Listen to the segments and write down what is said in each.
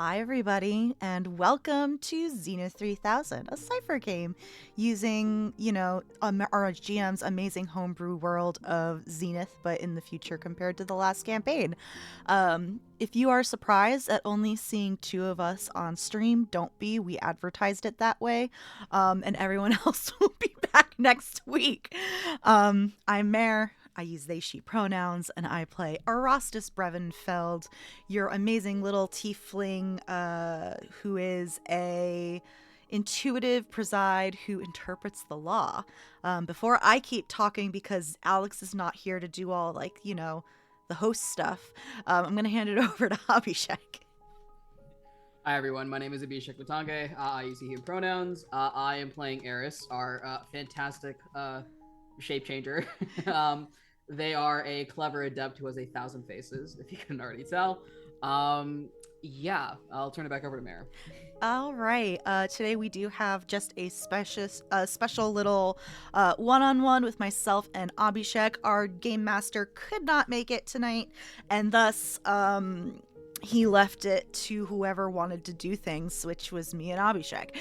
Hi everybody, and welcome to Zenith 3000, a Cypher game using, our GM's amazing homebrew world of Zenith, but in the future compared to the last campaign. If you are surprised at only seeing two of us on stream, don't be. We advertised it that way, and everyone else will be back next week. I'm Mare. I use they, she pronouns, and I play Erastus Brevenfeld, your amazing little tiefling who is a intuitive preside who interprets the law. Before I keep talking, because Alex is not here to do all, the host stuff, I'm going to hand it over to Abhishek. Hi everyone, my name is Abhishek Matange. I use he, him pronouns. I am playing Eris, our fantastic shape changer. They are a clever adept who has 1,000 faces, if you can already tell. Yeah, I'll turn it back over to Mare. All right. Today we do have just a special little one-on-one with myself and Abhishek. Our game master could not make it tonight, and thus he left it to whoever wanted to do things, which was me and Abhishek.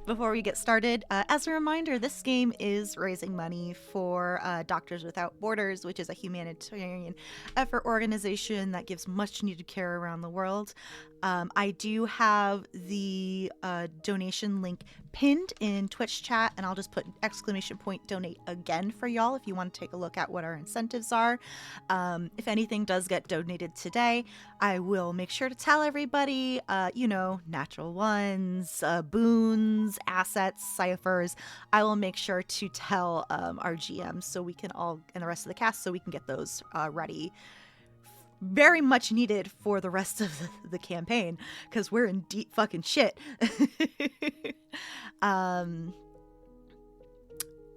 Before we get started, as a reminder, this game is raising money for Doctors Without Borders, which is a humanitarian effort organization that gives much needed care around the world. I do have the donation link pinned in Twitch chat, and I'll just put !donate again for y'all if you want to take a look at what our incentives are. If anything does get donated today, I will make sure to tell everybody, natural ones, boons, assets, ciphers. I will make sure to tell our GM so we can all, and the rest of the cast, so we can get those ready. Very much needed for the rest of the campaign, because we're in deep fucking shit.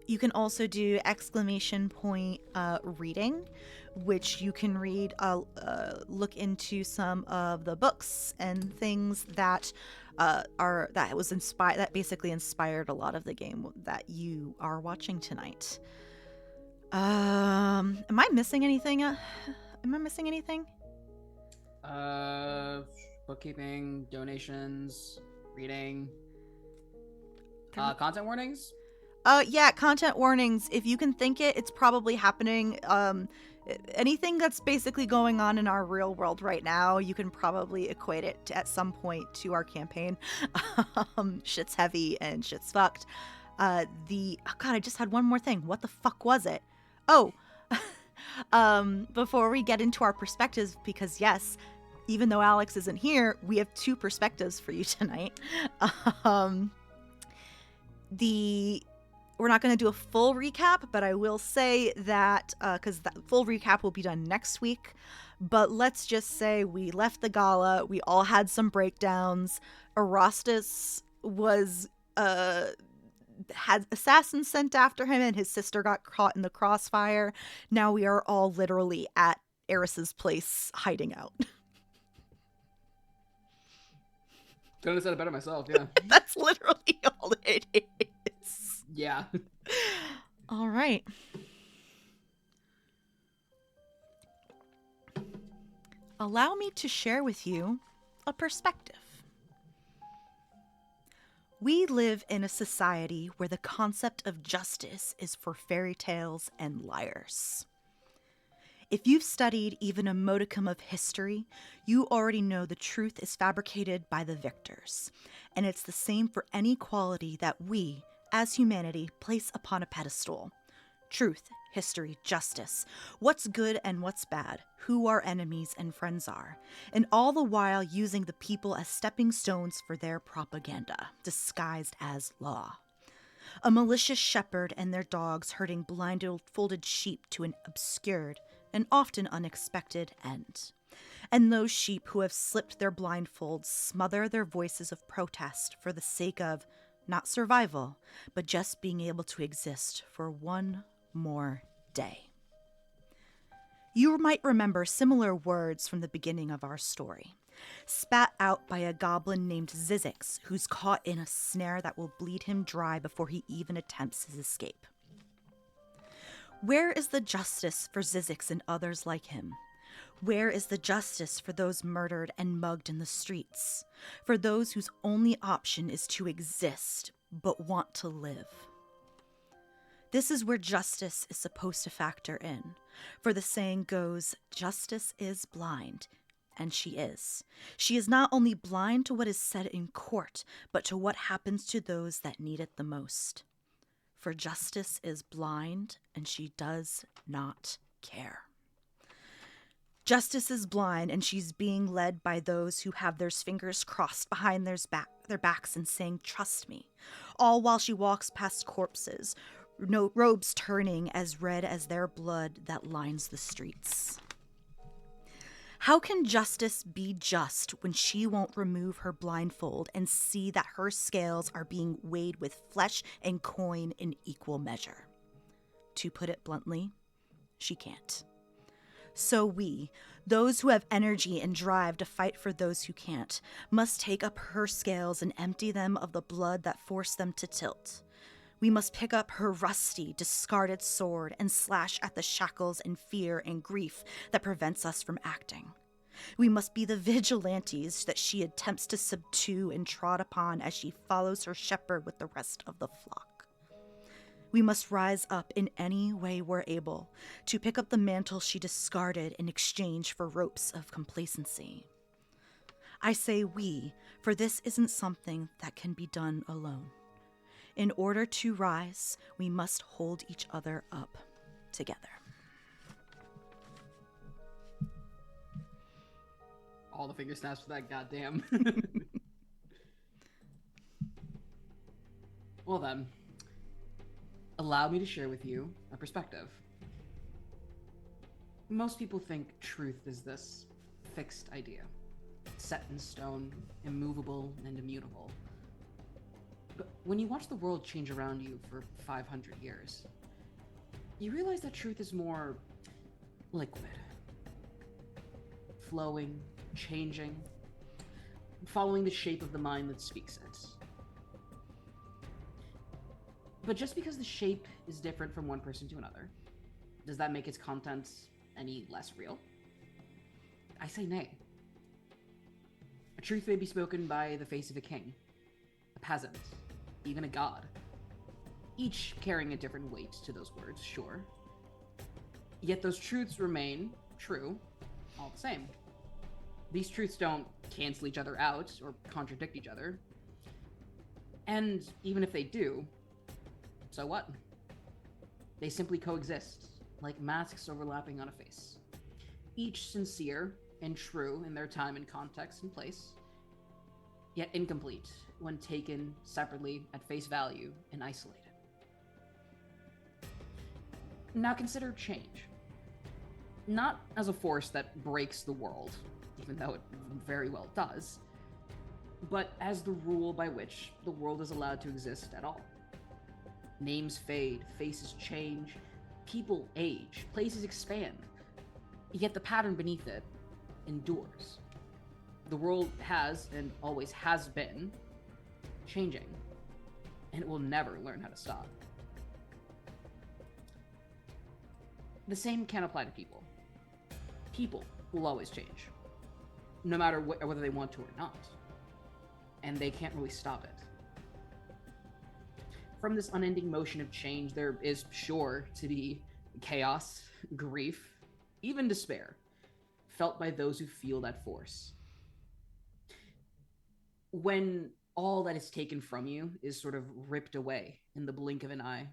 You can also do !reading, which you can read, look into some of the books and things that that basically inspired a lot of the game that you are watching tonight. Am I missing anything? Bookkeeping, donations, reading, content warnings. Yeah, content warnings. If you can think it, it's probably happening. Anything that's basically going on in our real world right now, you can probably equate it to, at some point, to our campaign. Shit's heavy and shit's fucked. Oh god, I just had one more thing. What the fuck was it? Oh, before we get into our perspectives, because yes, even though Alex isn't here, we have two perspectives for you tonight. We're not going to do a full recap, but I will say that, because the full recap will be done next week, but let's just say we left the gala, we all had some breakdowns, Erastus had assassins sent after him, and his sister got caught in the crossfire. Now we are all literally at Eris's place hiding out. Couldn't have said it better myself, yeah. That's literally all it is. Yeah. All right. Allow me to share with you a perspective. We live in a society where the concept of justice is for fairy tales and liars. If you've studied even a modicum of history, you already know the truth is fabricated by the victors, and it's the same for any quality that we, as humanity, place upon a pedestal. Truth, history, justice, what's good and what's bad, who our enemies and friends are, and all the while using the people as stepping stones for their propaganda, disguised as law. A malicious shepherd and their dogs herding blindfolded sheep to an obscured and often unexpected end. And those sheep who have slipped their blindfolds smother their voices of protest for the sake of not survival, but just being able to exist for one more day. You might remember similar words from the beginning of our story, spat out by a goblin named Zizix, who's caught in a snare that will bleed him dry before he even attempts his escape. Where is the justice for Zizix and others like him? Where is the justice for those murdered and mugged in the streets? For those whose only option is to exist, but want to live? This is where justice is supposed to factor in. For the saying goes, justice is blind. And she is. She is not only blind to what is said in court, but to what happens to those that need it the most. For justice is blind, and she does not care. Justice is blind, and she's being led by those who have their fingers crossed behind their backs and saying, "Trust me," all while she walks past corpses, robes turning as red as their blood that lines the streets. How can justice be just when she won't remove her blindfold and see that her scales are being weighed with flesh and coin in equal measure? To put it bluntly, she can't. So we, those who have energy and drive to fight for those who can't, must take up her scales and empty them of the blood that forced them to tilt. We must pick up her rusty, discarded sword and slash at the shackles and fear and grief that prevents us from acting. We must be the vigilantes that she attempts to subdue and trod upon as she follows her shepherd with the rest of the flock. We must rise up in any way we're able to pick up the mantle she discarded in exchange for ropes of complacency. I say we, for this isn't something that can be done alone. In order to rise, we must hold each other up together. All the finger snaps for that goddamn. Well then, allow me to share with you a perspective. Most people think truth is this fixed idea, set in stone, immovable and immutable. But when you watch the world change around you for 500 years, you realize that truth is more liquid, flowing, changing, following the shape of the mind that speaks it. But just because the shape is different from one person to another, does that make its content any less real? I say nay. A truth may be spoken by the face of a king, a peasant, even a god, each carrying a different weight to those words, sure. Yet those truths remain true all the same. These truths don't cancel each other out or contradict each other. And even if they do, so what? They simply coexist, like masks overlapping on a face. Each sincere and true in their time and context and place, yet incomplete when taken separately at face value and isolated. Now consider change. Not as a force that breaks the world, even though it very well does, but as the rule by which the world is allowed to exist at all. Names fade, faces change, people age, places expand, yet the pattern beneath it endures. The world has, and always has been, changing, and it will never learn how to stop. The same can apply to people. People will always change, no matter whether they want to or not, and they can't really stop it. From this unending motion of change, there is sure to be chaos, grief, even despair, felt by those who feel that force. When all that is taken from you is sort of ripped away in the blink of an eye,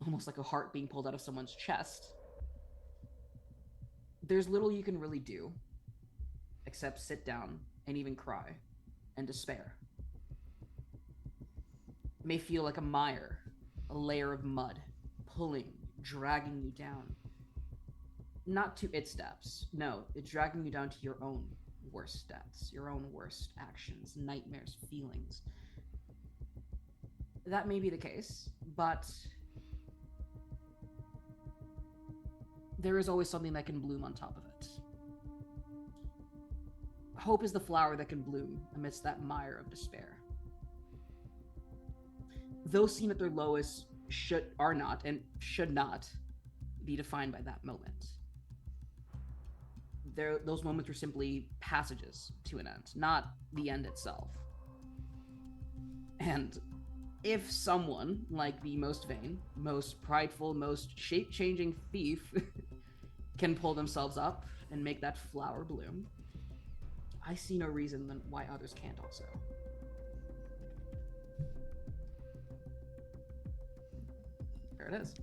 almost like a heart being pulled out of someone's chest, there's little you can really do except sit down and even cry and despair. It may feel like a mire, a layer of mud, pulling, dragging you down. Not to its depths, no, it's dragging you down to your own worst depths, your own worst actions, nightmares, feelings. That may be the case, but there is always something that can bloom on top of it. Hope is the flower that can bloom amidst that mire of despair. Those seen at their lowest are not and should not be defined by that moment. those moments were simply passages to an end, not the end itself. And if someone, like the most vain, most prideful, most shape-changing thief can pull themselves up and make that flower bloom, I see no reason why others can't also. There it is.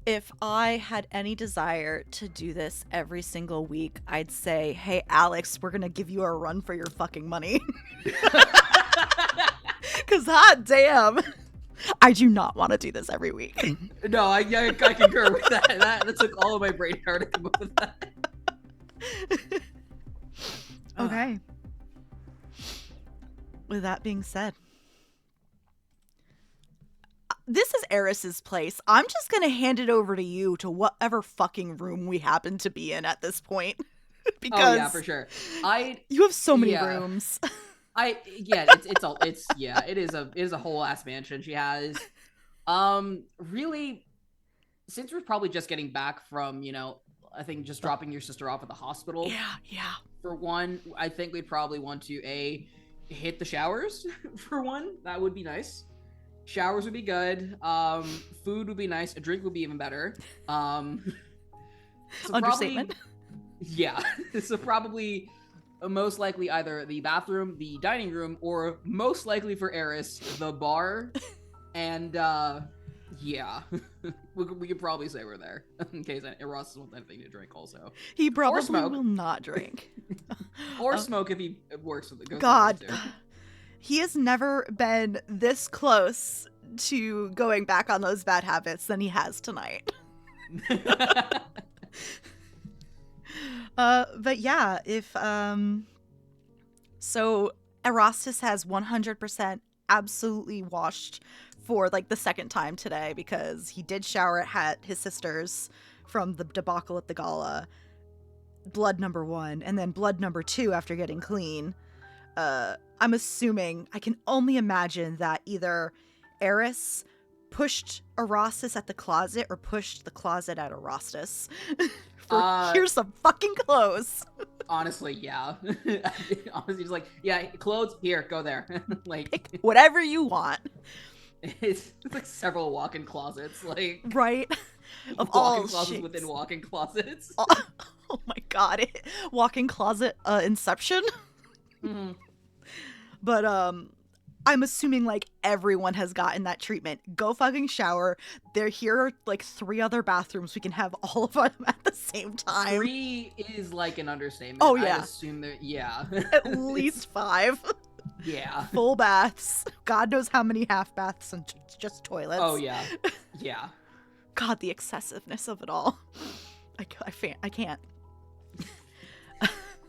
If I had any desire to do this every single week, I'd say, hey, Alex, we're going to give you a run for your fucking money. Because hot damn, I do not want to do this every week. No, I concur with that. That took all of my brain power to come up with that. Okay. With that being said, this is Eris's place. I'm just going to hand it over to you to whatever fucking room we happen to be in at this point. Because for sure. You have so many rooms. It is a whole ass mansion she has. Really, since we're probably just getting back from, I think just dropping your sister off at the hospital. Yeah. For one, I think we'd probably want to hit the showers for one. That would be nice. Showers would be good. Food would be nice. A drink would be even better. Understatement. So probably most likely either the bathroom, the dining room, or most likely for Eris, the bar. And we could probably say we're there in case Erastus wants anything to drink also. He probably will not drink. Or smoke if he works with the God. He has never been this close to going back on those bad habits than he has tonight. But yeah, so Erastus has 100% absolutely washed for like the second time today because he did shower at his sister's from the debacle at the gala. Blood number 1 and then blood number 2 after getting clean. I'm assuming, I can only imagine that either Eris pushed Erastus at the closet or pushed the closet at Erastus. Here's some fucking clothes. Honestly, yeah. Honestly, just like, yeah, clothes, here, go there. Like, pick whatever you want. It's like several walk-in closets, like right. Of walk-in closets shapes. Within walk-in closets. Oh my god, walk-in closet inception. Mm-hmm. But I'm assuming like everyone has gotten that treatment. Go fucking shower. Here are like 3 other bathrooms. We can have all of them at the same time. 3 is like an understatement. Oh yeah. I assume that at least 5. Yeah. Full baths. God knows how many half baths and just toilets. Oh yeah. Yeah. God, the excessiveness of it all. I can't.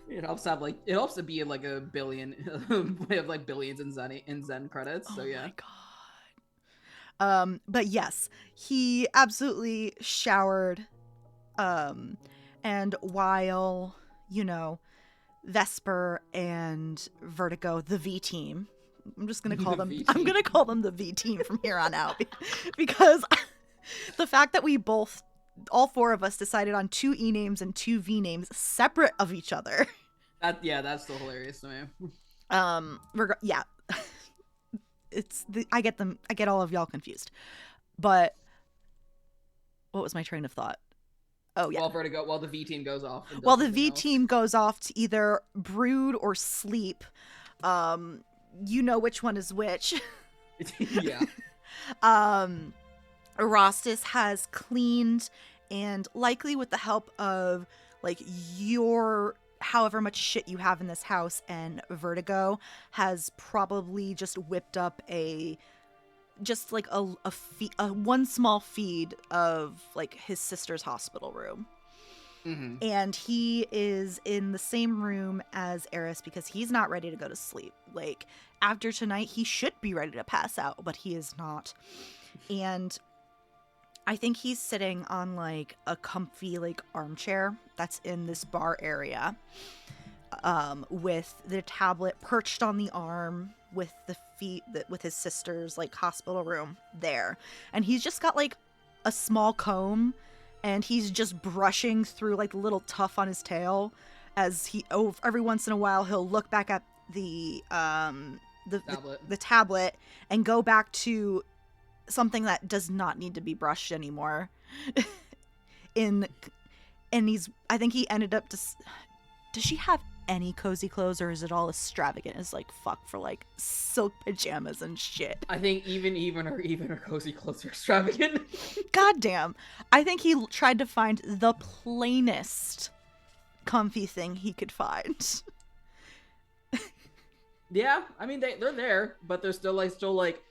It helps to be like a billion. We have like billions in Zen credits. So yeah. Oh my god. But yes, he absolutely showered. And while Vesper and Vertigo, the V team. I'm just gonna call them. I'm gonna call them the V team from here on out because the fact that we all 4 of us decided on 2 E names and 2 V names separate of each other. That's still hilarious to me. I get all of y'all confused. But what was my train of thought? Oh yeah. While the V team goes off. While the V team goes off to either brood or sleep, you know which one is which. Yeah. Erastus has cleaned, and likely with the help of like your however much shit you have in this house, and Vertigo has probably just whipped up a one small feed of like his sister's hospital room. Mm-hmm. And he is in the same room as Eris because he's not ready to go to sleep. Like after tonight he should be ready to pass out, but he is not. And I think he's sitting on like a comfy like armchair that's in this bar area, with the tablet perched on the arm with the feet with his sister's like hospital room there. And he's just got like a small comb and he's just brushing through like the little tuff on his tail as every once in a while he'll look back at the tablet and go back to something that does not need to be brushed anymore. I think he ended up does she have any cozy clothes, or is it all extravagant as like fuck for like silk pajamas and shit? I think even her cozy clothes are extravagant. God damn. I think he tried to find the plainest comfy thing he could find. Yeah, I mean they're there, but they're still like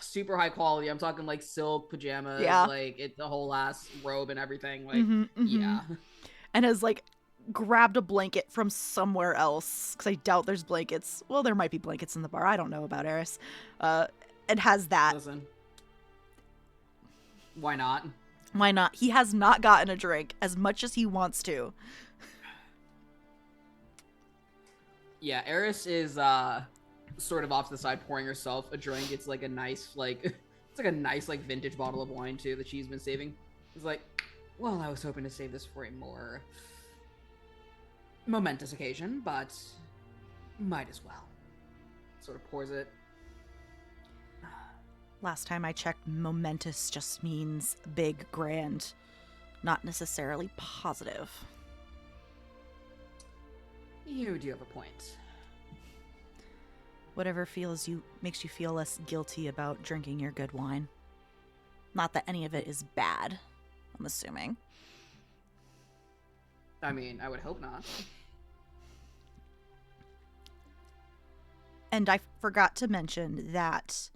super high quality. I'm talking like silk pajamas, like the whole ass robe and everything. Like yeah. And has like grabbed a blanket from somewhere else, because I doubt there's blankets. Well, there might be blankets in the bar. I don't know about Eris. It has that. Listen. Why not? Why not? He has not gotten a drink as much as he wants to. Yeah, Eris is sort of off to the side pouring herself a drink. It's like a nice vintage bottle of wine too that she's been saving. It's like, well, I was hoping to save this for a more momentous occasion, but might as well. Sort of pours it. Last time I checked, momentous just means big, grand, not necessarily positive. You do have a point. Whatever makes you feel less guilty about drinking your good wine. Not that any of it is bad, I'm assuming. I mean, I would hope not. And I forgot to mention that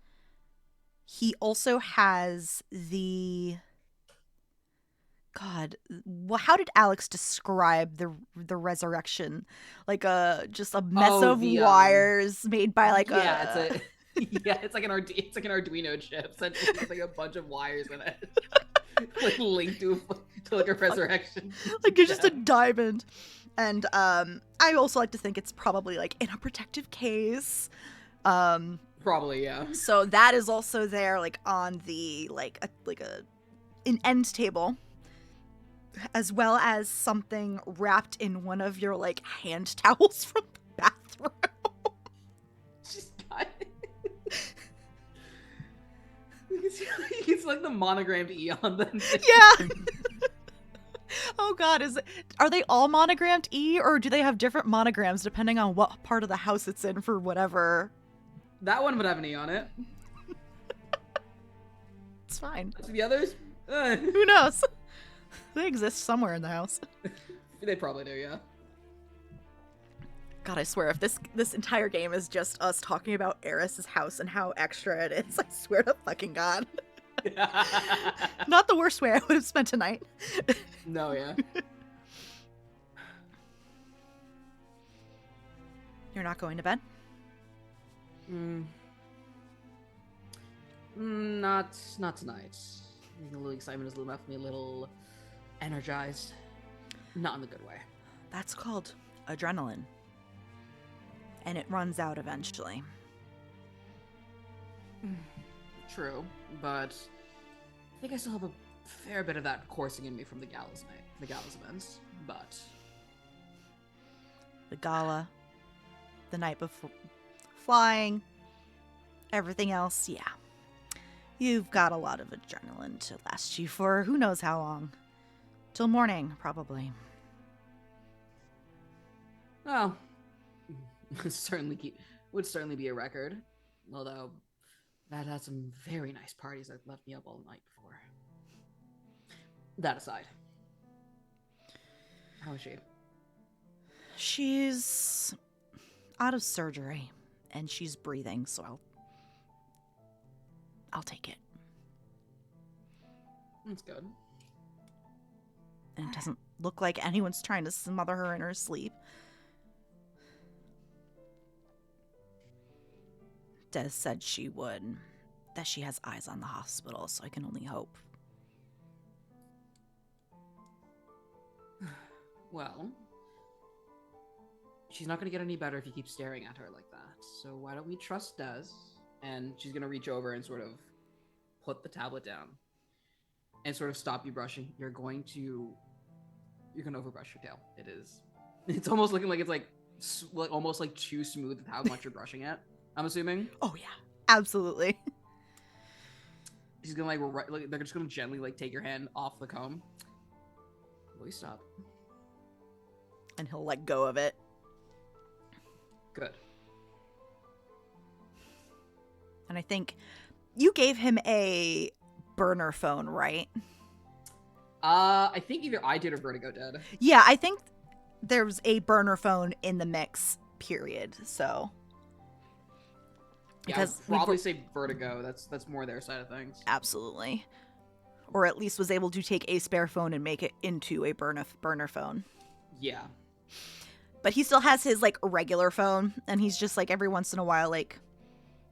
he also has the... God, how did Alex describe the resurrection? Like just a mess of wires made by like it's like an Arduino chip. It's like a bunch of wires in it, like linked to like a resurrection. Like it's just a diamond. And I also like to think it's probably like in a protective case. Probably, yeah. So that is also there, like on the an end table, as well as something wrapped in one of your like hand towels from the bathroom. She's got it. It's like the monogrammed E on them. Yeah. Oh God, are they all monogrammed E, or do they have different monograms depending on what part of the house it's in for whatever? That one would have an E on it. It's fine. The others? Who knows? They exist somewhere in the house. They probably do, yeah. God, I swear, if this entire game is just us talking about Eris's house and how extra it is, I swear to fucking God. Not the worst way I would have spent tonight. No, yeah. You're not going to bed? Not tonight. A little excitement has left me a little energized. Not in the good way. That's called adrenaline. And it runs out eventually. True, but I think I still have a fair bit of that coursing in me from the gallows events, but... The gala, the night before flying, everything else, yeah. You've got a lot of adrenaline to last you for who knows how long. Till morning, probably. Well, would certainly be a record. Although, that had some very nice parties that left me up all night before. That aside. How is she? She's out of surgery, and she's breathing, so I'll take it. That's good. And it doesn't look like anyone's trying to smother her in her sleep. Des said she would. That she has eyes on the hospital, so I can only hope. Well, she's not going to get any better if you keep staring at her like that. So why don't we trust Des? And she's going to reach over and sort of put the tablet down. and sort of stop you brushing, you're gonna overbrush your tail. It's almost looking like it's like almost like too smooth with how much you're brushing it, I'm assuming. Oh yeah, absolutely. She's gonna like they're just gonna gently like take your hand off the comb. Will you stop? And he'll let go of it. Good. And I think you gave him a burner phone, right? I think either I did or Vertigo did. Yeah, I think there's a burner phone in the mix, period. So yeah, I'd probably say Vertigo. That's more their side of things. Absolutely. Or at least was able to take a spare phone and make it into a burner phone. Yeah. But he still has his like regular phone, and he's just like every once in a while like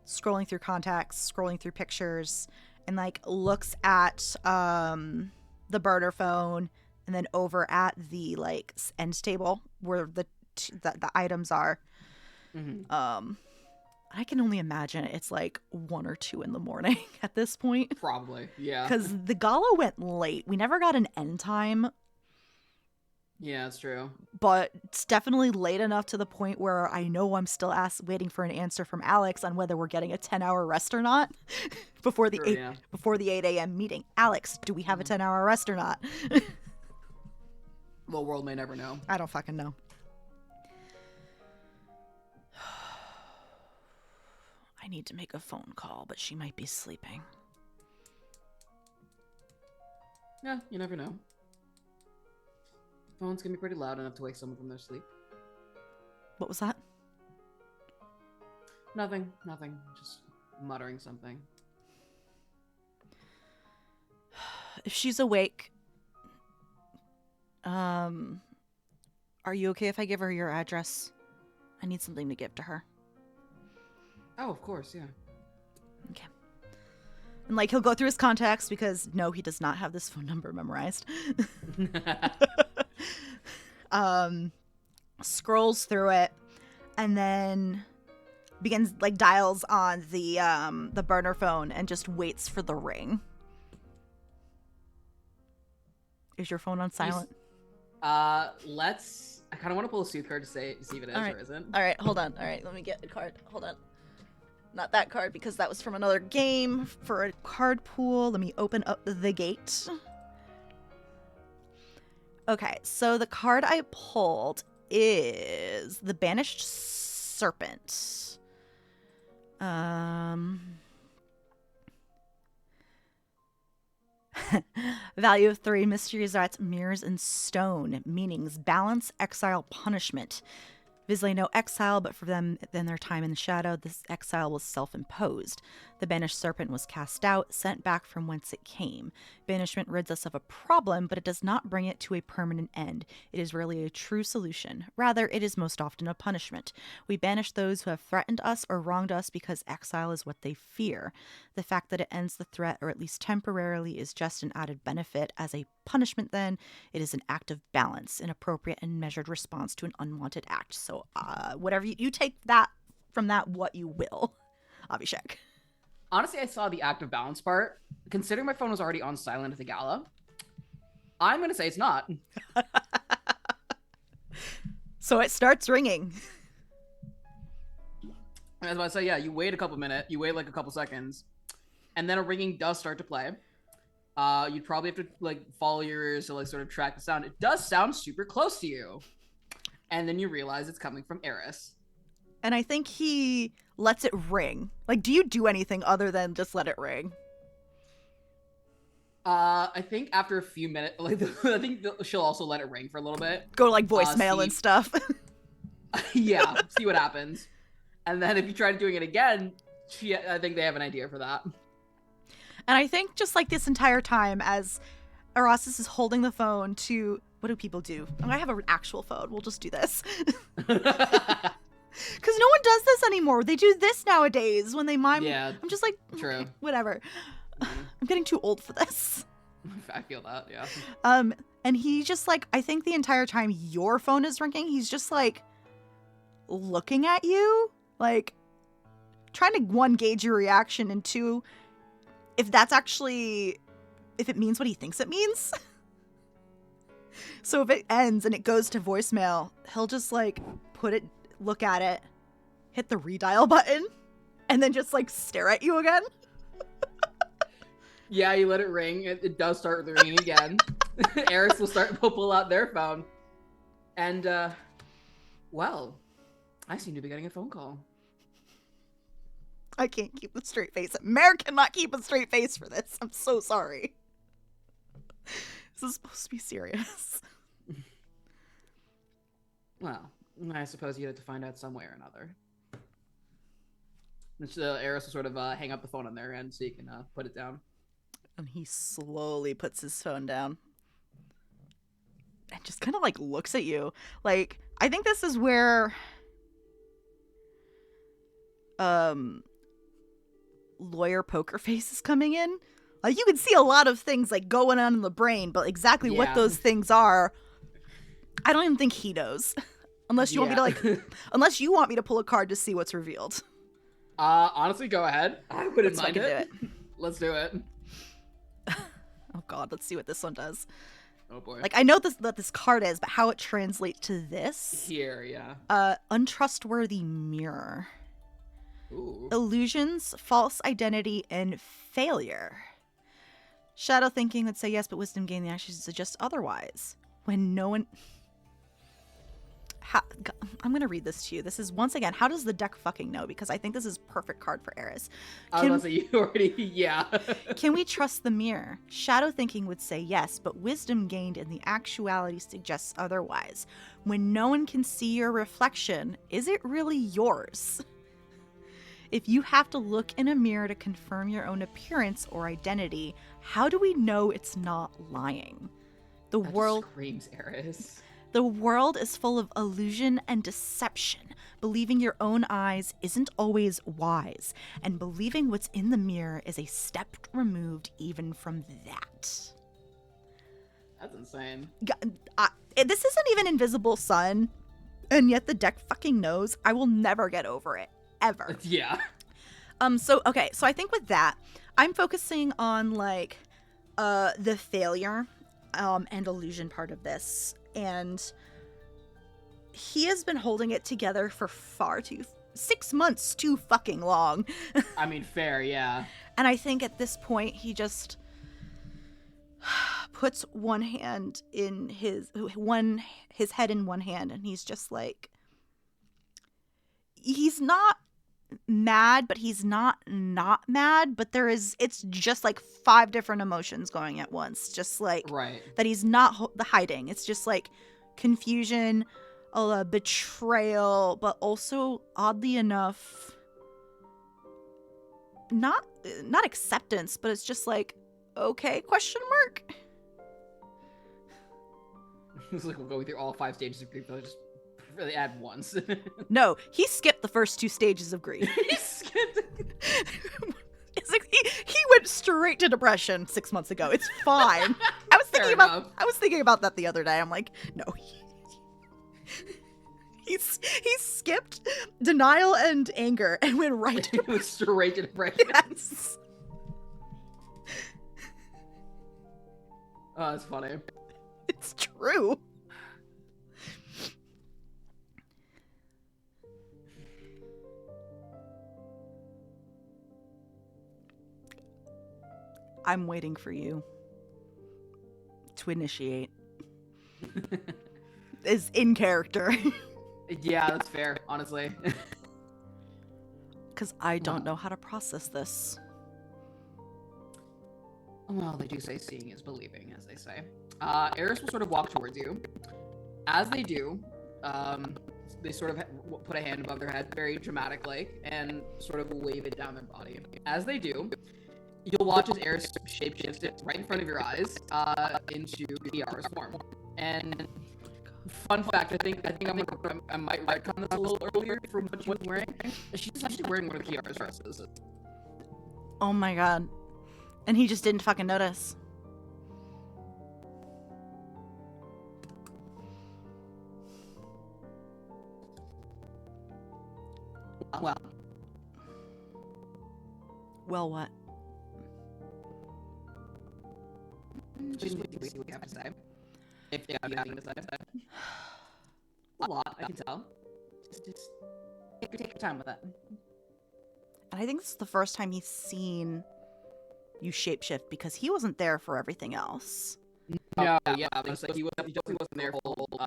scrolling through contacts, scrolling through pictures, and like looks at the burner phone and then over at the like end table where the items are. Mm-hmm. I can only imagine it's like 1 or 2 in the morning at this point. Probably, yeah. Because the gala went late. We never got an end time. Yeah, that's true. But it's definitely late enough to the point where I know I'm still waiting for an answer from Alex on whether we're getting a 10-hour rest or not before the 8 a.m. meeting. Alex, do we have a 10-hour rest or not? The world may never know. I don't fucking know. I need to make a phone call, but she might be sleeping. Yeah, you never know. Phone's gonna be pretty loud enough to wake someone from their sleep. What was that? Nothing. Just muttering something. If she's awake, are you okay if I give her your address? I need something to give to her. Oh, of course, yeah. Okay. And like he'll go through his contacts because no, he does not have this phone number memorized. Scrolls through it and then begins like dials on the burner phone and just waits for the ring. Is your phone on silent? I kind of want to pull a sooth card to see if it is or isn't. All right, hold on. All right, let me get a card. Hold on. Not that card because that was from another game for a card pool. Let me open up the gate. Okay, so the card I pulled is the Banished Serpent. Value of 3, mysteries, rats, mirrors, and stone. Meanings: balance, exile, punishment. Vizsla no exile, but for them, then their time in the shadow, this exile was self-imposed. The banished serpent was cast out, sent back from whence it came. Banishment rids us of a problem, but it does not bring it to a permanent end. It is rarely a true solution. Rather, it is most often a punishment. We banish those who have threatened us or wronged us because exile is what they fear. The fact that it ends the threat, or at least temporarily, is just an added benefit. As a punishment, then, it is an act of balance, an appropriate and measured response to an unwanted act. So, whatever you take that from that, what you will, Abhishek. Honestly, I saw the act of balance part. Considering my phone was already on silent at the gala, I'm going to say it's not. So it starts ringing. I was about to say, yeah, you wait a couple minutes, you wait like a couple seconds, and then a ringing does start to play. You'd probably have to like follow your ears to like sort of track the sound. It does sound super close to you. And then you realize it's coming from Eris. And I think he lets it ring. Like, do you do anything other than just let it ring? I think after a few minutes, like I think she'll also let it ring for a little bit. Go to like voicemail and stuff. Yeah, see what happens. And then if you try doing it again, I think they have an idea for that. And I think just like this entire time, as Erastus is holding the phone to, what do people do? I have an actual phone. We'll just do this. Because no one does this anymore. They do this nowadays when they mime. Yeah, I'm just like, true. Whatever. I'm getting too old for this. I feel that, yeah. And he just like, I think the entire time your phone is ringing, he's just like looking at you, like trying to, 1, gauge your reaction, and 2, if if it means what he thinks it means. So if it ends and it goes to voicemail, he'll just like look at it, hit the redial button, and then just like stare at you again. Yeah, you let it ring. It does start ringing again. Eris will pull out their phone. And, well, I seem to be getting a phone call. I can't keep a straight face. Mare cannot keep a straight face for this. I'm so sorry. This is supposed to be serious. Well, I suppose you had to find out some way or another. Eris will sort of hang up the phone on their end so you can put it down. And he slowly puts his phone down. And just kind of like looks at you. Like, I think this is where lawyer poker face is coming in. Like, you can see a lot of things like going on in the brain, but exactly what those things are, I don't even think he knows. Unless you want me to unless you want me to pull a card to see what's revealed. Honestly, go ahead. I wouldn't mind it. Let's do it. Oh god, let's see what this one does. Oh boy. Like, I know what this card is, but how it translates to this. Here, yeah. Untrustworthy mirror. Ooh. Illusions, false identity, and failure. Shadow thinking would say yes, but wisdom gain the actions to suggest otherwise. When no one... I'm going to read this to you. This is, once again, how does the deck fucking know? Because I think this is perfect card for Eris. I was going to say, you already... Yeah. Can we trust the mirror? Shadow thinking would say yes, but wisdom gained in the actuality suggests otherwise. When no one can see your reflection, is it really yours? If you have to look in a mirror to confirm your own appearance or identity, how do we know it's not lying? The world screams Eris. The world is full of illusion and deception. Believing your own eyes isn't always wise, and believing what's in the mirror is a step removed even from that. That's insane. This isn't even Invisible Sun, and yet the deck fucking knows. I will never get over it. Ever. Yeah. So I think with that, I'm focusing on like the failure and illusion part of this, and he has been holding it together for 6 months too fucking long. I mean, fair, yeah. And I think at this point he just puts one hand in his head in one hand, and he's just like, he's not mad, but he's not mad, but it's just like 5 different emotions going at once, just like right. That he's not hiding. It's just like confusion, betrayal, but also oddly enough not acceptance, but it's just like, okay, question mark. It's like, we'll go through all 5 stages of grief, but just really add once. No, he skipped the first 2 stages of grief. He skipped. It's like he went straight to depression 6 months ago. It's fine. I was thinking about that the other day. I'm like, no. He skipped denial and anger and went right to depression. Straight to depression. Yes. Oh, that's funny. It's true. I'm waiting for you to initiate. Is in character. Yeah, that's fair, honestly. Because I don't know how to process this. Well, they do say seeing is believing, as they say. Eris will sort of walk towards you. As they do, they sort of put a hand above their head very dramatically and sort of wave it down their body. As they do, you'll watch as Eris shapeshifts it right in front of your eyes into Girard's form. And fun fact, I think I might retcon this a little earlier from what she was wearing. She's actually wearing one of Girard's dresses. Oh my god. And he just didn't fucking notice. Well, what? Just wait to see what you have to say. If you have anything to say. A lot, I can tell. Just take your time with it. And I think this is the first time he's seen you shapeshift because he wasn't there for everything else. No, yeah, like he definitely wasn't there for the whole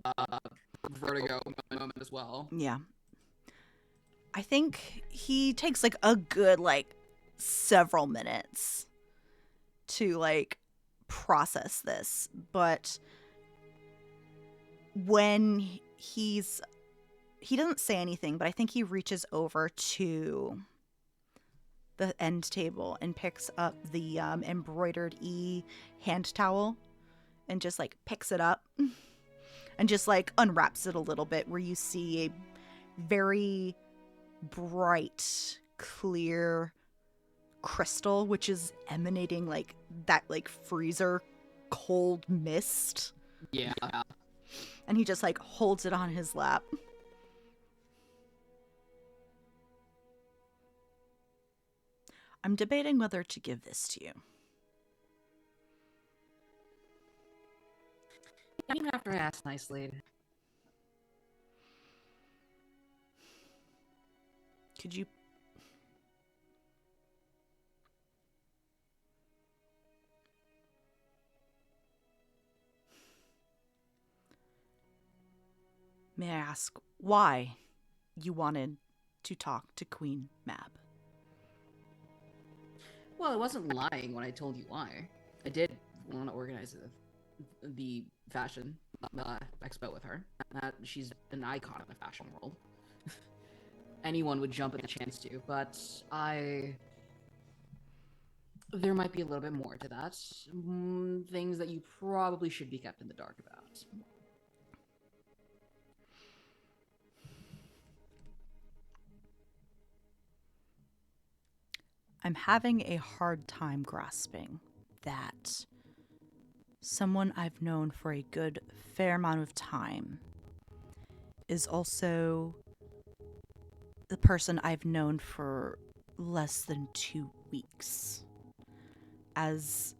Vertigo moment as well. Yeah. I think he takes like a good several minutes to process this, but when he doesn't say anything, but I think he reaches over to the end table and picks up the embroidered hand towel and just picks it up and just unwraps it a little bit, where you see a very bright, clear crystal, which is emanating that freezer cold mist. Yeah. And he just holds it on his lap. I'm debating whether to give this to you. Even after I asked nicely. Could you... May I ask why you wanted to talk to Queen Mab? Well, I wasn't lying when I told you why. I did want to organize the fashion expo with her. She's an icon in the fashion world. Anyone would jump at the chance to, but there might be a little bit more to that. Things that you probably should be kept in the dark about. I'm having a hard time grasping that someone I've known for a good fair amount of time is also the person I've known for less than 2 weeks, as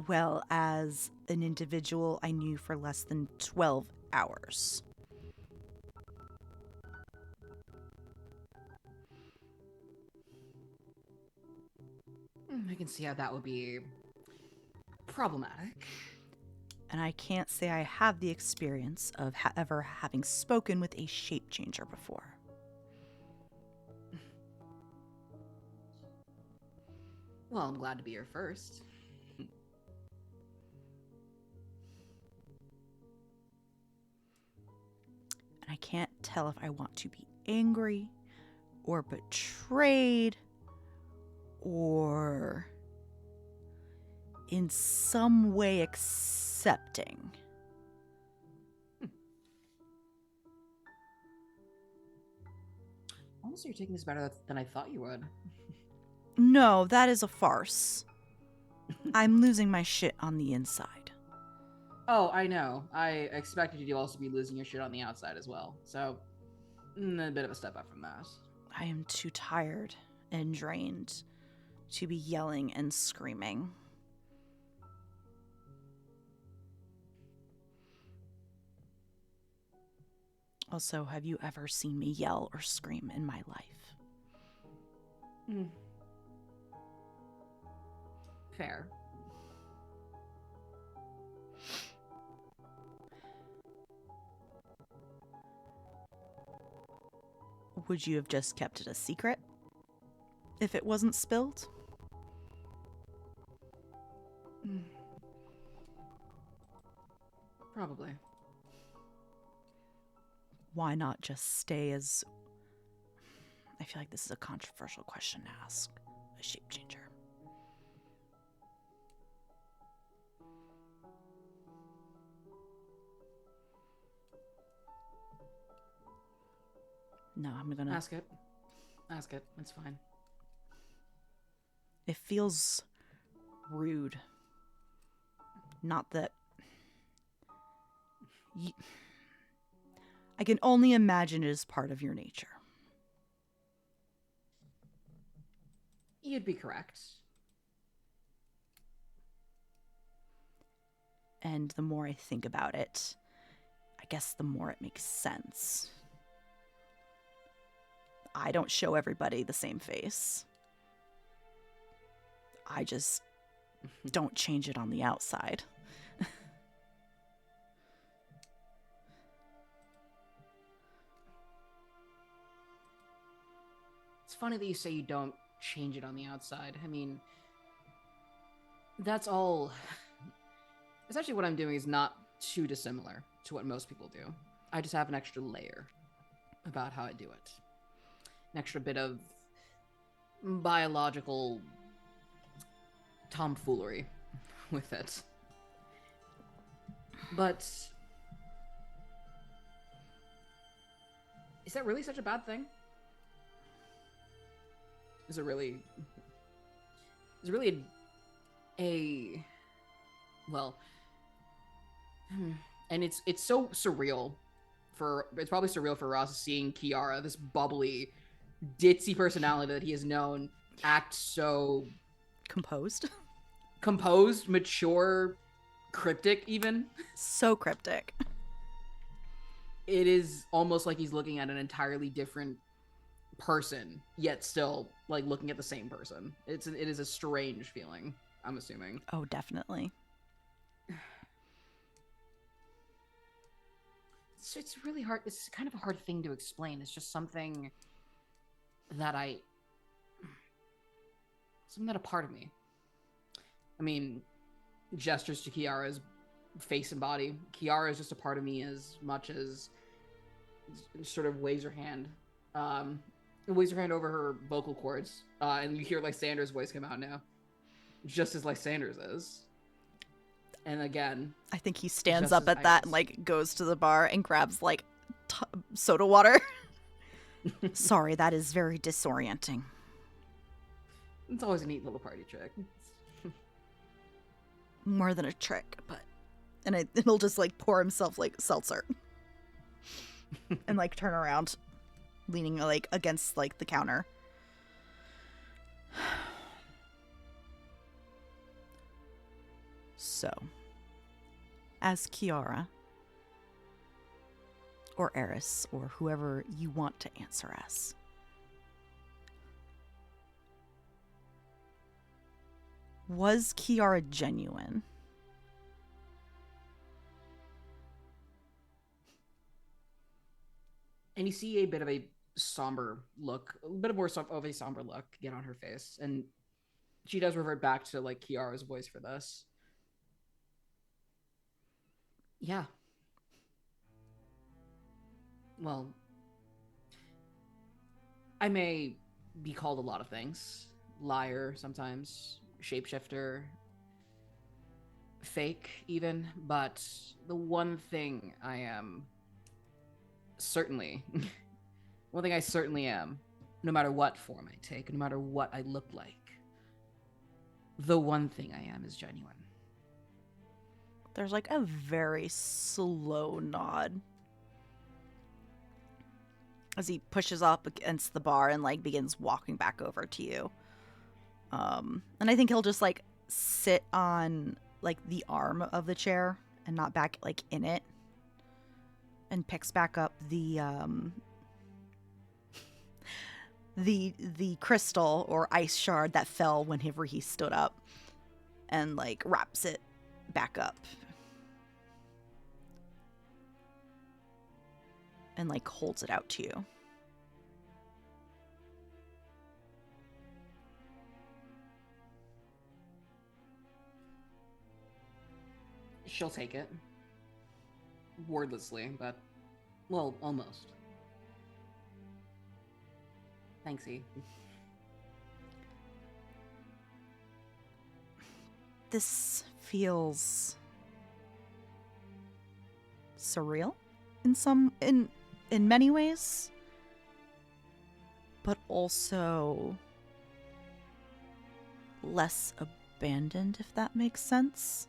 well as an individual I knew for less than 12 hours. I can see how that would be problematic. And I can't say I have the experience of ever having spoken with a shape changer before. Well, I'm glad to be your first. And I can't tell if I want to be angry or betrayed or in some way accepting. Honestly, you're taking this better than I thought you would. No, that is a farce. I'm losing my shit on the inside. Oh, I know. I expected you to also be losing your shit on the outside as well. So, a bit of a step up from that. I am too tired and drained to be yelling and screaming. Also, have you ever seen me yell or scream in my life? Fair. Would you have just kept it a secret if it wasn't spilled? Probably. Why not just stay as... I feel like this is a controversial question to ask a shape changer. No, I'm gonna... Ask it. Ask it. It's fine. It feels rude. Not that... I can only imagine it is part of your nature. You'd be correct. And the more I think about it, I guess the more it makes sense. I don't show everybody the same face. I just don't change it on the outside. It's funny that you say you don't change it on the outside. I mean, that's all. Essentially, what I'm doing is not too dissimilar to what most people do. I just have an extra layer about how I do it. An extra bit of biological tomfoolery with it. But is that really such a bad thing? Is it really a well, and it's so surreal it's probably surreal for Ross seeing Kiara, this bubbly, ditzy personality that he has known, act so composed, mature, cryptic even. So cryptic. It is almost like he's looking at an entirely different person, yet still like looking at the same person. It is a strange feeling, I'm assuming. Oh, definitely. So it's really hard. It's kind of a hard thing to explain. It's just something that a part of me. I mean, gestures to Kiara's face and body. Kiara is just a part of me as much as sort of waves her hand. Waves her hand over her vocal cords. And you hear Lysander's voice come out now. Just as Lysander's is. And again, I think he stands up at that and like goes to the bar and grabs like soda water. Sorry, that is very disorienting. It's always a neat little party trick. More than a trick, but he'll just like pour himself like seltzer and like turn around, leaning like against like the counter. So, as Kiara, or Eris, or whoever you want to answer as, was Kiara genuine? And you see a bit of a somber look, a bit more of a somber look get on her face. And she does revert back to like Kiara's voice for this. Yeah. Well, I may be called a lot of things. Liar sometimes, shapeshifter, fake even, but the one thing I am certainly, one thing I certainly am, no matter what form I take, no matter what I look like, the one thing I am is genuine. There's like a very slow nod as he pushes up against the bar and like begins walking back over to you. And I think he'll just like sit on like the arm of the chair and not back like in it, and picks back up the crystal or ice shard that fell whenever he stood up, and like wraps it back up and like holds it out to you. She'll take it. Wordlessly, but, well, almost. Thanks, E. This feels surreal in many ways, but also less abandoned, if that makes sense.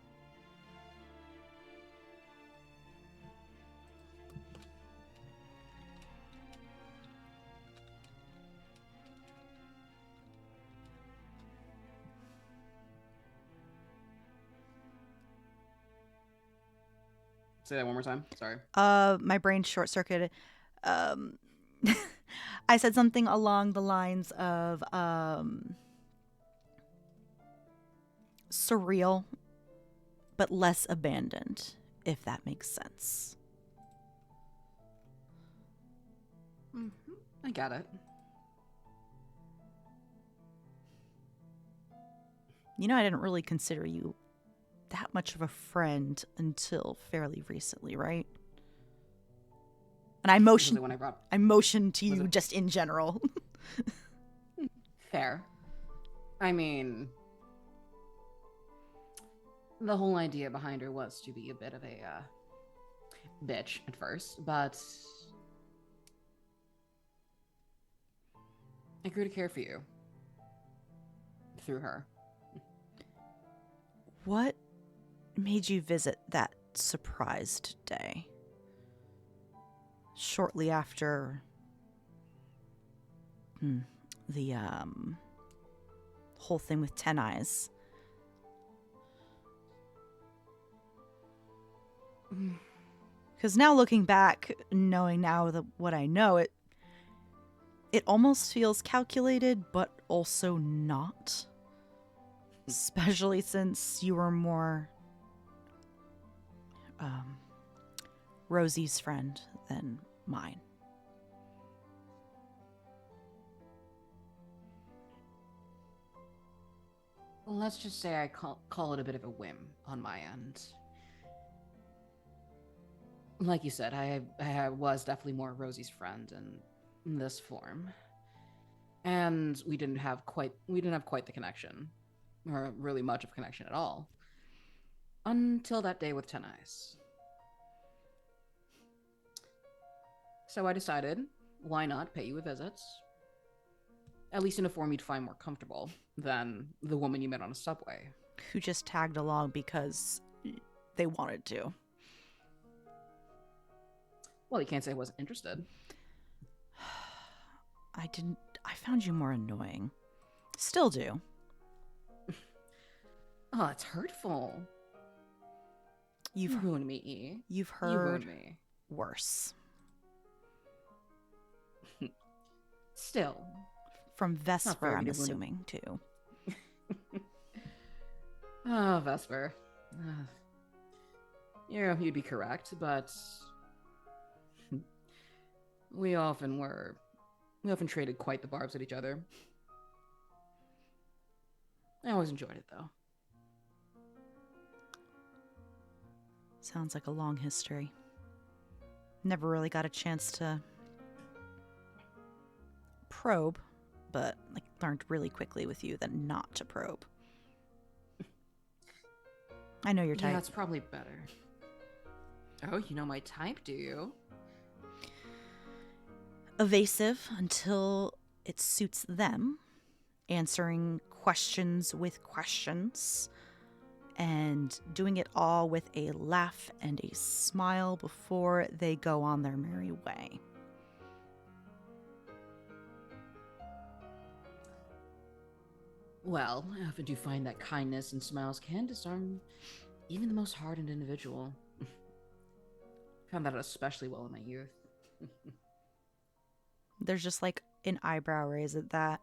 Say that one more time. Sorry. My brain short-circuited. Um, I said something along the lines of surreal, but less abandoned, if that makes sense. Mm-hmm. I got it. You know, I didn't really consider you that much of a friend until fairly recently, right? And I motioned to you just in general. Fair. I mean, the whole idea behind her was to be a bit of a bitch at first, but I grew to care for you through her. What made you visit that surprised day? Shortly after the whole thing with 10 Eyes. Because now looking back, knowing now what I know, it almost feels calculated, but also not. Especially since you were more Rosie's friend than mine. Well, let's just say I call it a bit of a whim on my end. Like you said, I was definitely more Rosie's friend in this form, and we didn't have quite the connection, or really much of a connection at all, until that day with 10 Eyes. So I decided, why not pay you a visit? At least in a form you'd find more comfortable than the woman you met on a subway. Who just tagged along because they wanted to. Well, you can't say I wasn't interested. I found you more annoying. Still do. Oh, it's hurtful. You've ruined me, E. You've heard me worse. Still. From Vesper, I'm assuming, too. Oh, Vesper. You'd be correct, but we often traded quite the barbs at each other. I always enjoyed it, though. Sounds like a long history. Never really got a chance to probe, but I learned really quickly with you that not to probe. I know your type. Yeah, it's probably better. Oh, you know my type, do you? Evasive until it suits them, answering questions with questions, and doing it all with a laugh and a smile before they go on their merry way. Well, I often do find that kindness and smiles can disarm even the most hardened individual. Found that out especially well in my youth. There's just like an eyebrow raise at that.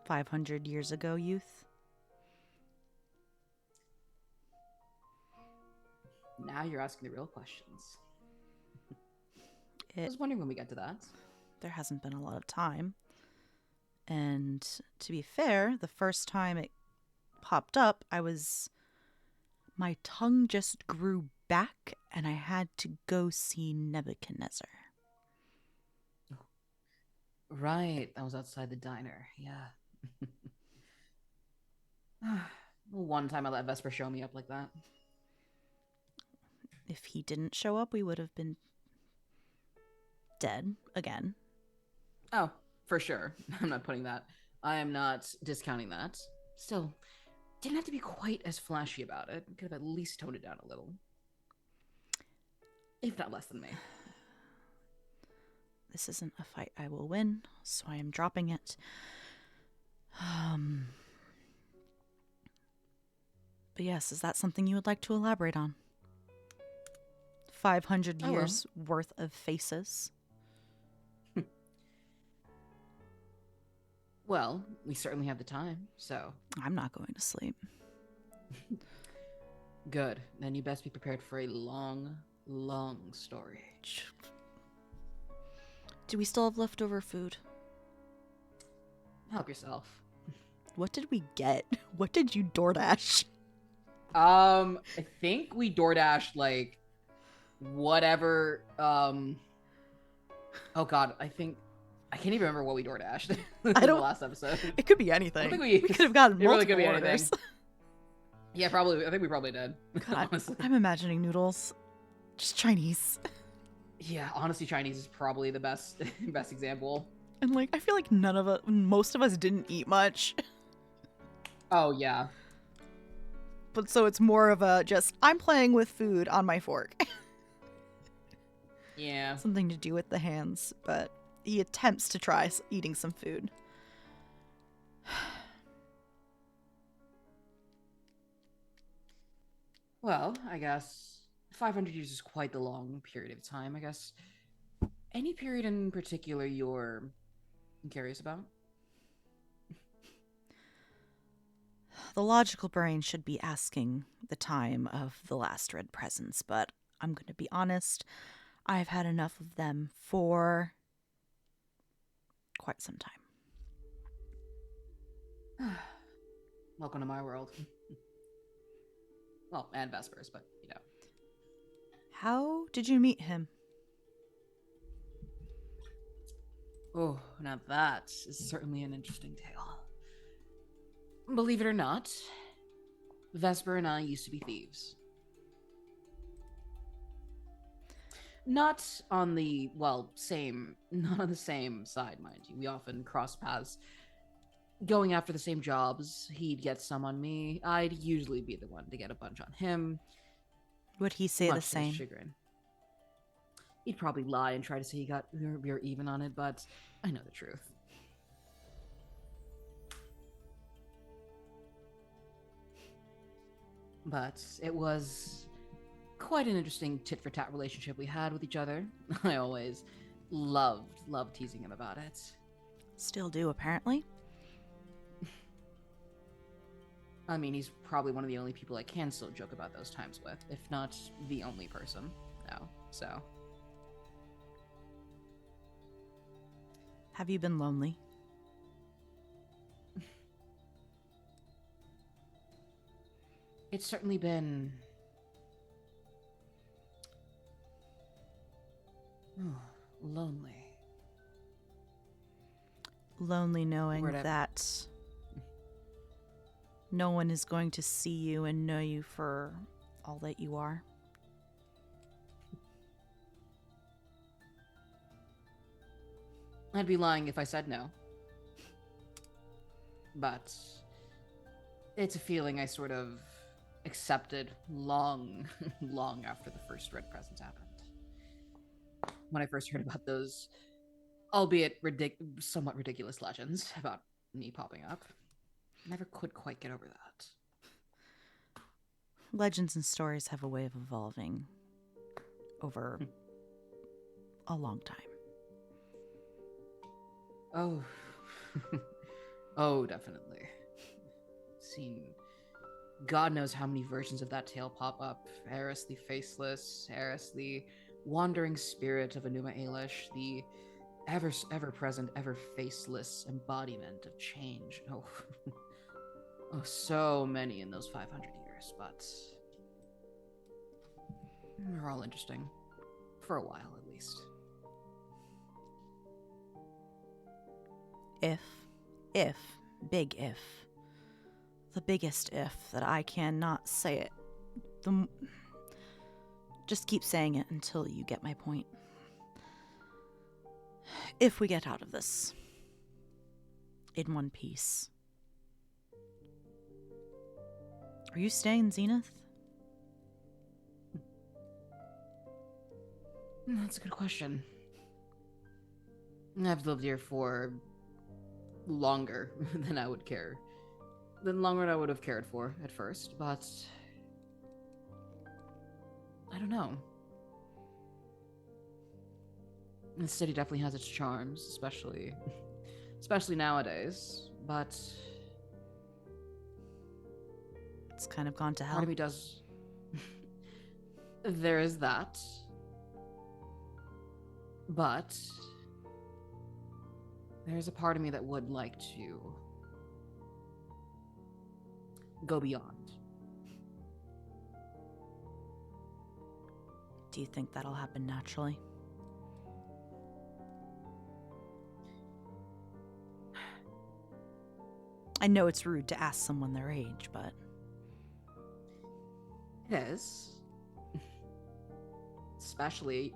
500 years ago, youth. Now you're asking the real questions. I was wondering when we get to that. There hasn't been a lot of time. And to be fair, the first time it popped up, my tongue just grew back and I had to go see Nebuchadnezzar. Right, that was outside the diner, yeah. One time I let Vesper show me up like that. If he didn't show up, we would have been dead again. Oh, for sure. I'm not putting that. I am not discounting that. Still, didn't have to be quite as flashy about it. Could have at least toned it down a little. If not less than me. This isn't a fight I will win, so I am dropping it. But yes, is that something you would like to elaborate on? 500 I will. years worth of faces. Well, we certainly have the time, so. I'm not going to sleep. Good. Then you best be prepared for a long, long story. Do we still have leftover food? Help yourself. What did we get? What did you DoorDash? I think we DoorDashed, like, whatever, Oh god, I can't even remember what we DoorDashed in the last episode. It could be anything. I think we could have gotten multiple really could be orders. anything. Yeah, probably. I think we probably did. God, honestly. I'm imagining noodles. Just Chinese. Yeah, honestly, Chinese is probably the best example. And like, I feel like most of us didn't eat much. Oh, yeah. But so it's more of a just, I'm playing with food on my fork. Yeah. Something to do with the hands, but he attempts to try eating some food. Well, I guess 500 years is quite the long period of time, I guess. Any period in particular you're curious about? The logical brain should be asking the time of the last red presents, but I'm going to be honest, I've had enough of them for quite some time. Welcome to my world. Well, and Vespers, but, you know. How did you meet him? Oh, now that is certainly an interesting tale. Believe it or not, Vesper and I used to be thieves. Not on the, well, not on the same side, mind you. We often crossed paths going after the same jobs. He'd get some on me. I'd usually be the one to get a bunch on him. Would he say the Much to his same? chagrin. He'd probably lie and try to say we were even on it, but I know the truth. But it was quite an interesting tit-for-tat relationship we had with each other. I always loved teasing him about it. Still do, apparently. I mean, he's probably one of the only people I can still joke about those times with, if not the only person. No, so. Have you been lonely? It's certainly been lonely. Lonely knowing Word up. that no one is going to see you and know you for all that you are. I'd be lying if I said no. But it's a feeling I sort of accepted long after the first red presents happened. When I first heard about those, albeit somewhat ridiculous legends about me popping up, I never could quite get over that. Legends and stories have a way of evolving over a long time. Oh. Oh, definitely. Seen God knows how many versions of that tale pop up. Eris the Faceless, Eris the Wandering Spirit of Enuma Elish, the ever-present, ever-faceless embodiment of change. Oh. Oh, so many in those 500 years, but they're all interesting. For a while, at least. Big if, the biggest if that I cannot say it. Just keep saying it until you get my point. If we get out of this in one piece. Are you staying in Zenith? That's a good question. I've lived here for longer than I would care than longer than I would have cared for at first, but I don't know. The city definitely has its charms, especially nowadays, but it's kind of gone to hell. Part of me does. There is that. But there's a part of me that would like to go beyond. Do you think that'll happen naturally? I know it's rude to ask someone their age, but... It is. Especially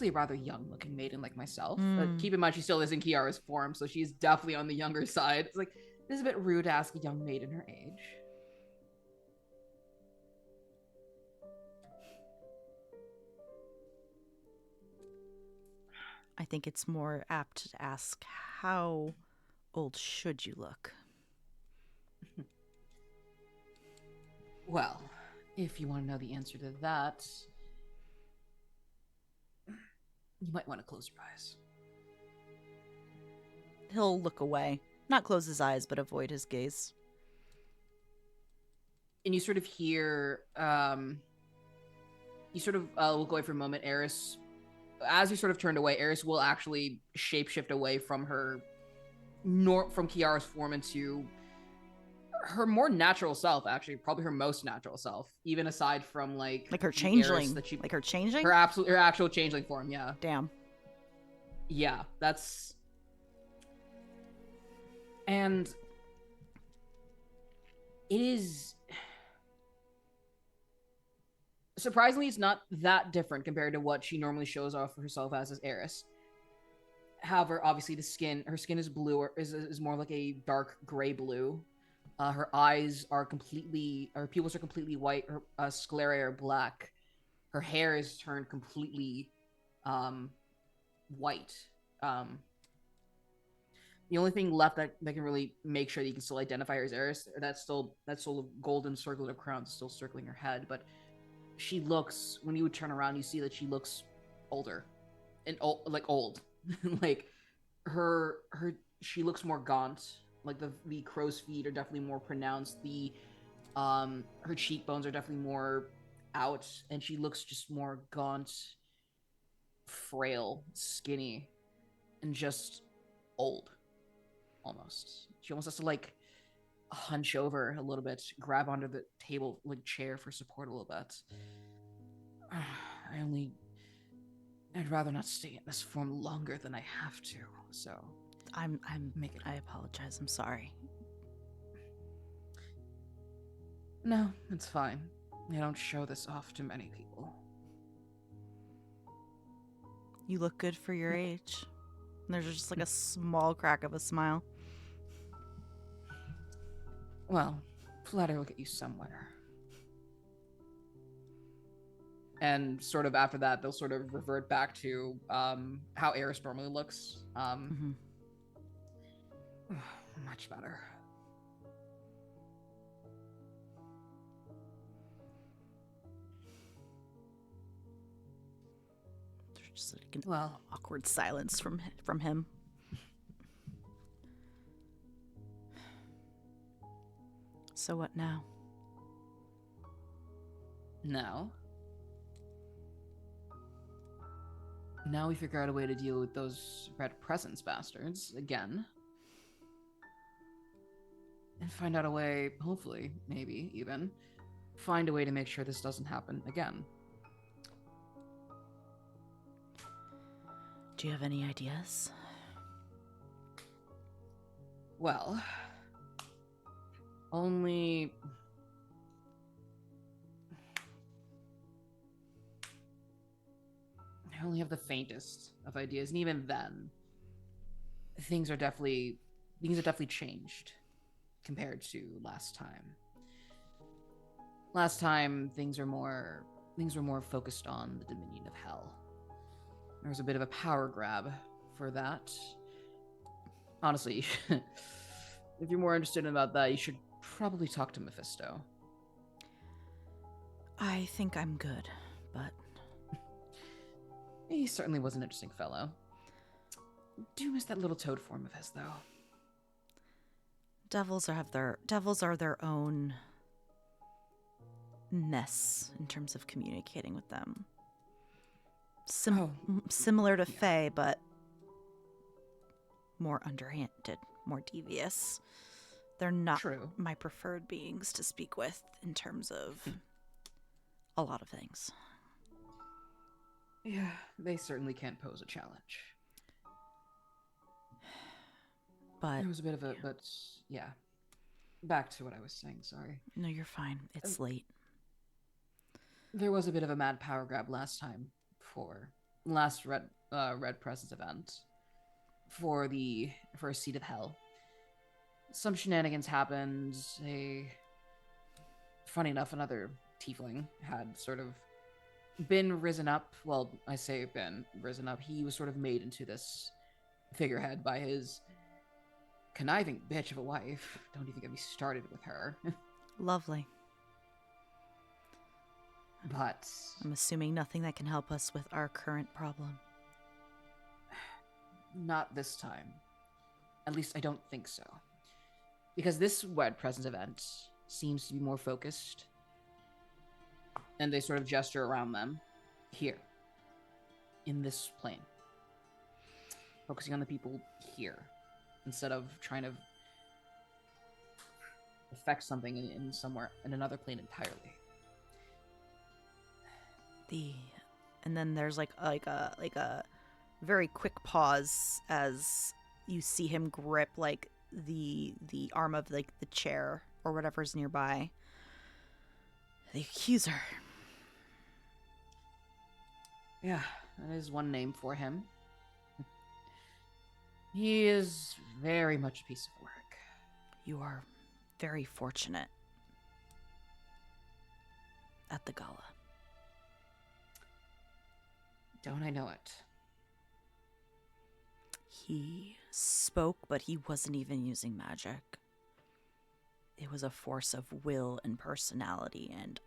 a rather young-looking maiden like myself. Keep in mind, she still is in Kiara's form, so she's definitely on the younger side. It's like, this is a bit rude to ask a young maiden her age. I think it's more apt to ask, how old should you look? Well, if you want to know the answer to that, you might want to close your eyes. He'll look away. Not close his eyes, but avoid his gaze. And you sort of hear, you sort of look away for a moment. Eris, as you sort of turned away, Eris will actually shapeshift away from her, from Kiara's form into her more natural self, actually, probably her most natural self, even aside from like her changeling, like her changing, her actual changeling form. Yeah. Damn. Yeah, that's, and it is surprisingly, it's not that different compared to what she normally shows off herself as Eris. However, obviously her skin is blue, or is more like a dark gray blue. Her eyes are her pupils are completely white. Her sclerae are black. Her hair is turned completely white. The only thing left that can really make sure that you can still identify her as Eris, that still golden circlet of crown is still circling her head. But she looks, when you would turn around, you see that she looks older and old. Like she looks more gaunt. Like the crow's feet are definitely more pronounced. Her cheekbones are definitely more out, and she looks just more gaunt, frail, skinny, and just old. Almost. She almost has to like hunch over a little bit, grab onto the table, like chair for support a little bit. I'd rather not stay in this form longer than I have to, so I apologize. I'm sorry. No, it's fine. I don't show this off to many people. You look good for your age. And there's just like a small crack of a smile. Well, flattery will get you somewhere. And sort of after that, they'll sort of revert back to how Eris normally looks. Much better. There's just like an awkward silence from him. So what now? Now we figure out a way to deal with those red presence bastards again. And find out a way, hopefully, maybe even, find a way to make sure this doesn't happen again. Do you have any ideas? Well, I only have the faintest of ideas, and even then, things are definitely changed compared to last time. Last time, things were more focused on the dominion of hell. There was a bit of a power grab for that. Honestly, if you're more interested about that, you should probably talk to Mephisto. I think I'm good, but... He certainly was an interesting fellow. Do miss that little toad form of his, though. Devils are their own mess in terms of communicating with them. Similar to Fae, but more underhanded, more devious. They're not my preferred beings to speak with in terms of a lot of things. Yeah, they certainly can't pose a challenge. But it was a bit of a, but yeah. Back to what I was saying, sorry. No, you're fine. It's late. There was a bit of a mad power grab last time for last Red Presence event for a Seat of Hell. Some shenanigans happened. Funny enough, another tiefling had sort of been risen up. Well, I say been risen up. He was sort of made into this figurehead by his conniving bitch of a wife. Don't even get me started with her. Lovely. But I'm assuming nothing that can help us with our current problem. Not this time. At least I don't think so. Because this Wed Presence event seems to be more focused. And they sort of gesture around them. Here. In this plane. Focusing on the people here. Instead of trying to affect something in somewhere in another plane entirely. And then there's like a very quick pause as you see him grip like the arm of like the chair or whatever's nearby. The accuser. Yeah, that is one name for him. He is very much a piece of work. You are very fortunate at the gala. Don't I know it? He spoke, but he wasn't even using magic. It was a force of will and personality, and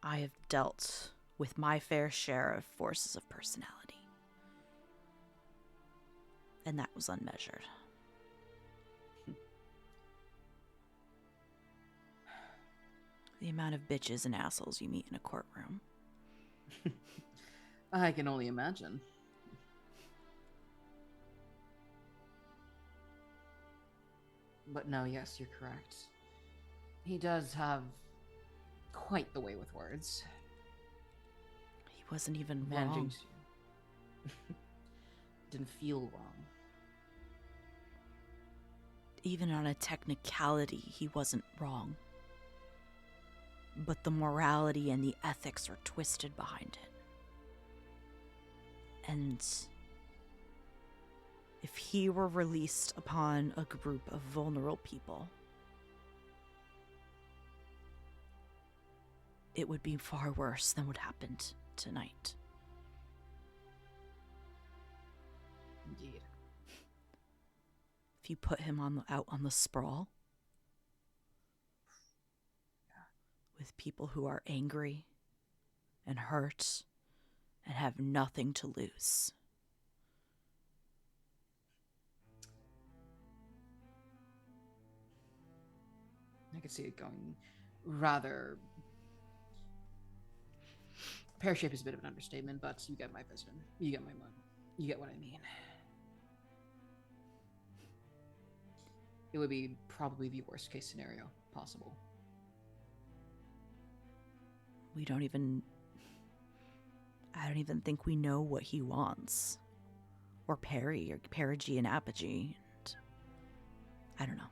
I have dealt with my fair share of forces of personality. And that was unmeasured. The amount of bitches and assholes you meet in a courtroom. I can only imagine. But no, yes, you're correct. He does have quite the way with words. He wasn't even Managing wrong. Didn't feel wrong. Even on a technicality, he wasn't wrong. But the morality and the ethics are twisted behind it. And if he were released upon a group of vulnerable people, it would be far worse than what happened tonight. Indeed. If you put him out on the sprawl with people who are angry and hurt and have nothing to lose. I could see it going rather... Pear-shaped is a bit of an understatement, but you get my vision. You get my mind. You get what I mean. It would be probably the worst case scenario possible. I don't even think we know what he wants. Or Perry, or perigee and apogee. And I don't know.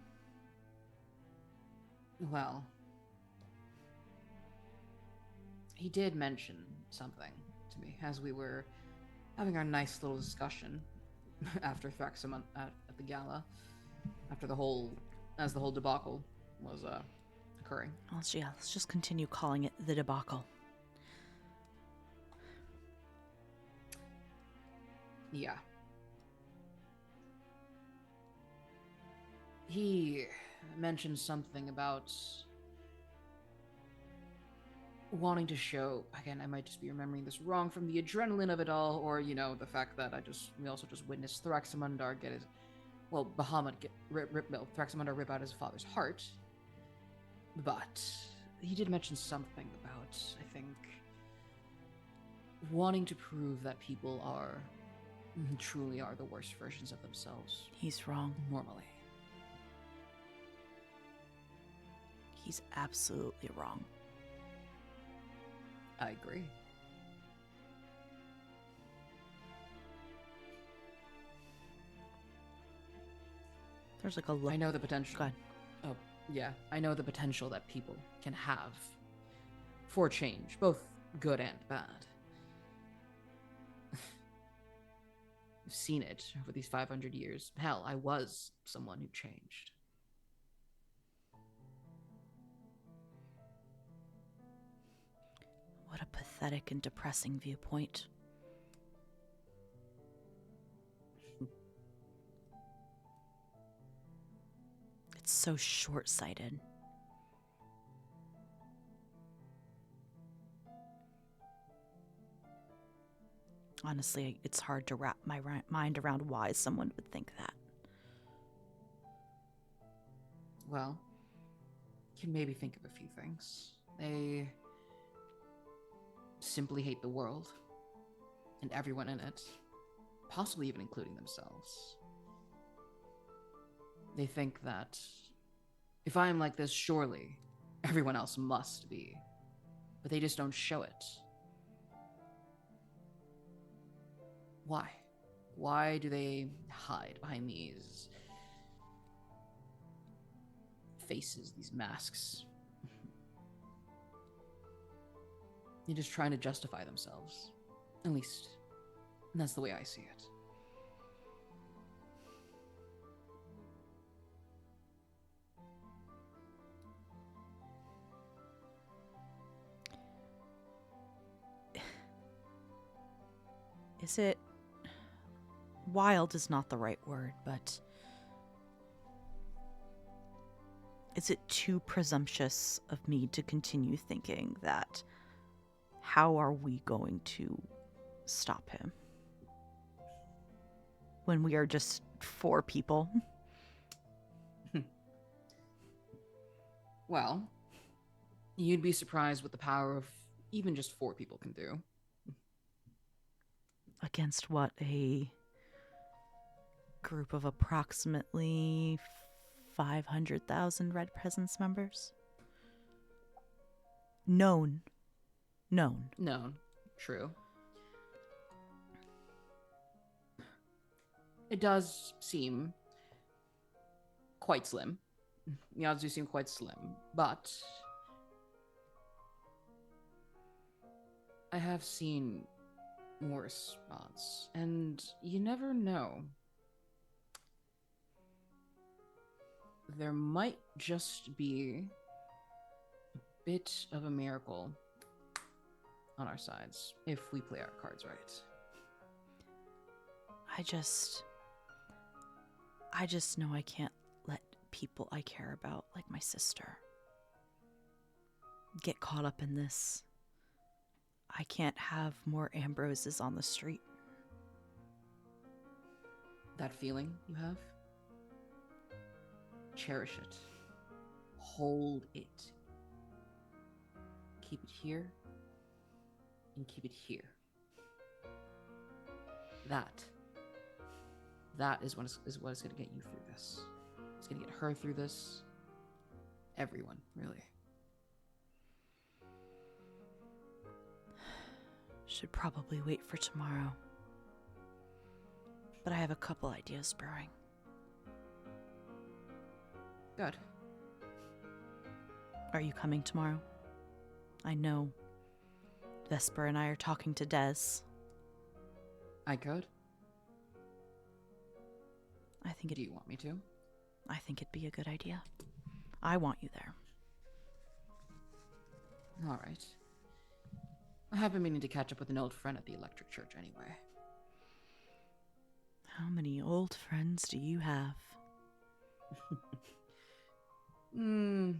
Well, he did mention something to me as we were having our nice little discussion after Thraxum at the gala, as the whole debacle was occurring. Let's just continue calling it the debacle. Yeah. He mentioned something about wanting to show, again, I might just be remembering this wrong, from the adrenaline of it all, or, the fact that we also just witnessed Thraxamundar get his, Bahamut Thraxamundar rip out his father's heart. But he did mention something about, I think, wanting to prove that people truly are the worst versions of themselves. He's wrong. Normally. He's absolutely wrong. I agree. There's like a look. I know the potential. Go ahead. Oh, yeah. I know the potential that people can have for change, both good and bad. I've seen it over these 500 years. Hell, I was someone who changed. What a pathetic and depressing viewpoint. It's so short-sighted. Honestly, it's hard to wrap my mind around why someone would think that. Well, you can maybe think of a few things. They simply hate the world and everyone in it, possibly even including themselves. They think that if I am like this, surely everyone else must be, but they just don't show it. Why? Why do they hide behind these faces, these masks? They're just trying to justify themselves. At least, that's the way I see it. Is it... Wild is not the right word, but... Is it too presumptuous of me to continue thinking that how are we going to stop him when we are just 4 people? Well, you'd be surprised what the power of even just 4 people can do. Against what, a group of approximately 500,000 Red Presence members? Known. True. It does seem quite slim. The odds do seem quite slim, but I have seen worse odds, and you never know. There might just be a bit of a miracle on our sides if we play our cards right. I just know I can't let people I care about, like my sister, get caught up in this. I can't have more Ambroses on the street. That feeling you have? Cherish it. Hold it. Keep it here. And keep it here. That is what is going to get you through this. It's going to get her through this. Everyone, really. Should probably wait for tomorrow. But I have a couple ideas brewing. Good. Are you coming tomorrow? I know Vesper and I are talking to Des. I could. Do you want me to? I think it'd be a good idea. I want you there. All right. I have been meaning to catch up with an old friend at the electric church anyway. How many old friends do you have? Hmm.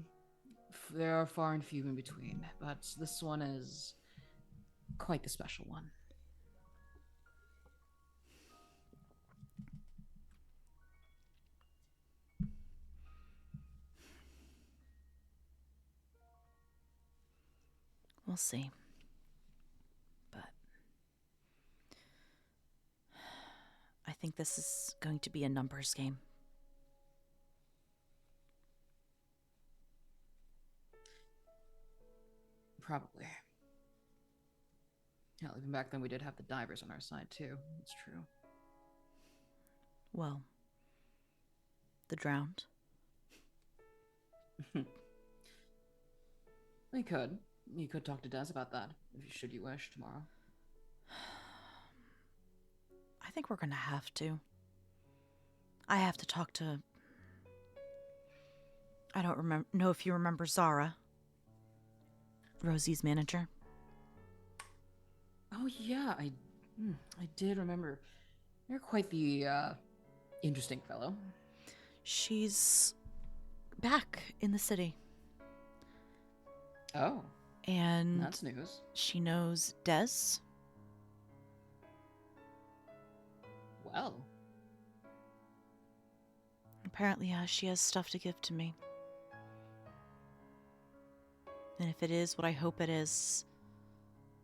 There are far and few in between, but this one is quite the special one. We'll see. But I think this is going to be a numbers game. Probably. Hell, even back then we did have the divers on our side too. It's true. Well, the drowned. We could. You could talk to Des about that, should you wish, tomorrow. I think we're gonna have to. I have to talk to... I don't know if you remember Zara, Rosie's manager. Oh yeah, I did remember. You're quite the interesting fellow. She's back in the city. Oh, and that's news. She knows Des. Well, apparently, she has stuff to give to me. And if it is what I hope it is,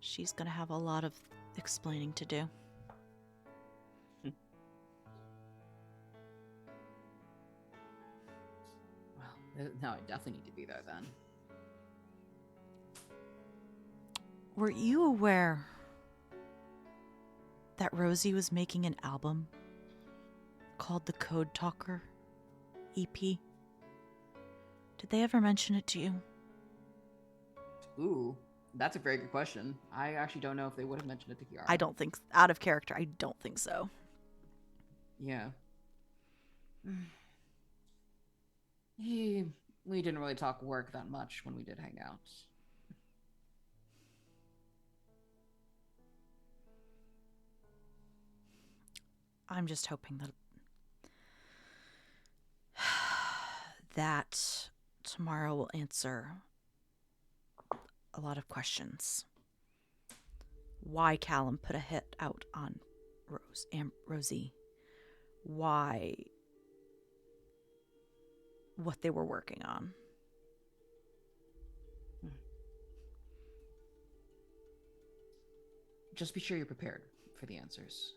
she's gonna have a lot of explaining to do. Well, now I definitely need to be there then. Were you aware that Rosie was making an album called The Code Talker EP? Did they ever mention it to you? Ooh, that's a very good question. I actually don't know if they would have mentioned it to Girard. I don't think, out of character, I don't think so. Yeah. We didn't really talk work that much when we did hang out. I'm just hoping that tomorrow will answer a lot of questions. Why Callum put a hit out on Rosie. Why... what they were working on. Just be sure you're prepared for the answers.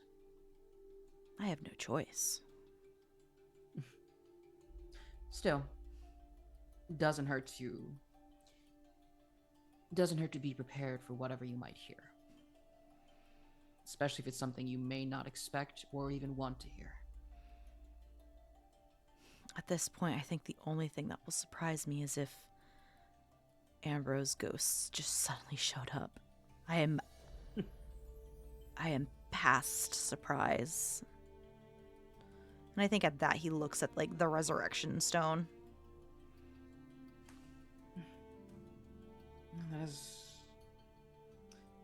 I have no choice. Still, doesn't hurt to be prepared for whatever you might hear. Especially if it's something you may not expect or even want to hear. At this point, I think the only thing that will surprise me is if Ambrose Ghosts just suddenly showed up. I am past surprise. And I think at that he looks at like the resurrection stone. That is...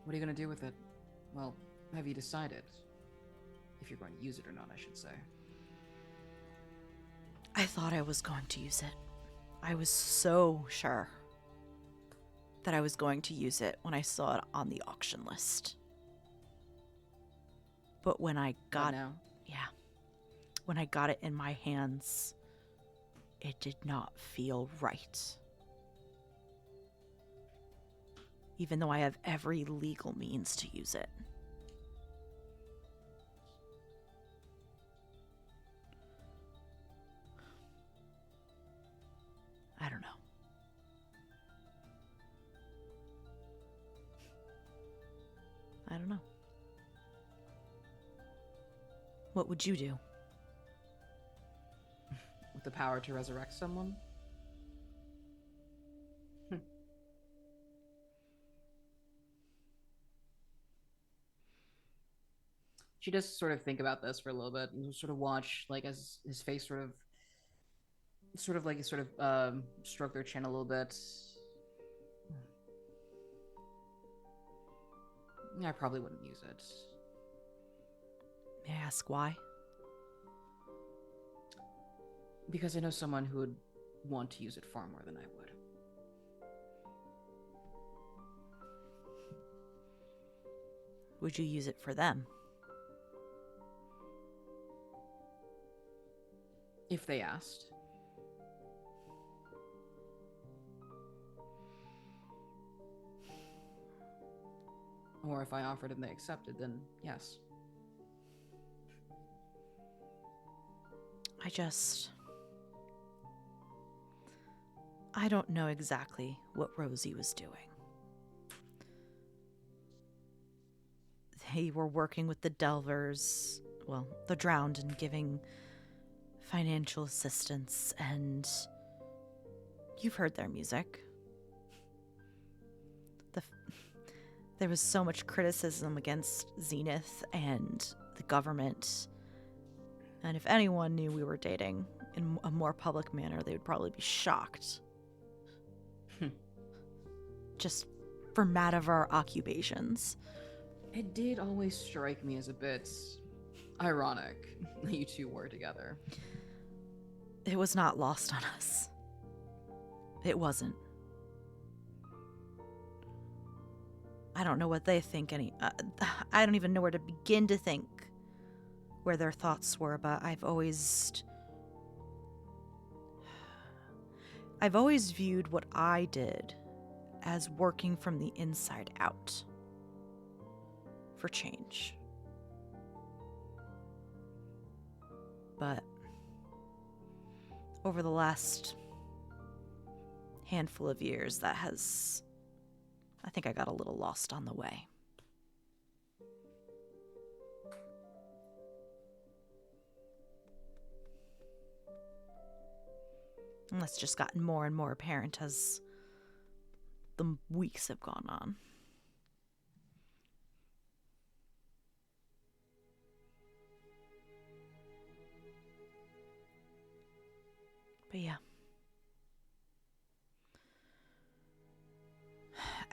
What are you going to do with it? Well, have you decided? If you're going to use it or not, I should say. I thought I was going to use it. I was so sure that I was going to use it when I saw it on the auction list. But when I got... when I got it in my hands, it did not feel right. Even though I have every legal means to use it. I don't know. I don't know. What would you do? With the power to resurrect someone? She does sort of think about this for a little bit and sort of watch, like, as his face sort of stroke their chin a little bit. I probably wouldn't use it. May I ask why? Because I know someone who would want to use it far more than I would. Would you use it for them? If they asked. Or if I offered and they accepted, then yes. I don't know exactly what Rosie was doing. They were working with the Delvers, well, the Drowned, and giving financial assistance, and you've heard their music. There was so much criticism against Zenith and the government, and if anyone knew we were dating in a more public manner, they would probably be shocked. Just for matter of our occupations. It did always strike me as a bit ironic that you two were together. It was not lost on us. It wasn't. I don't know what they think I don't even know where to begin to think where their thoughts were, but I've always viewed what I did as working from the inside out for change. But over the last handful of years, I think I got a little lost on the way. And that's just gotten more and more apparent as the weeks have gone on. But yeah.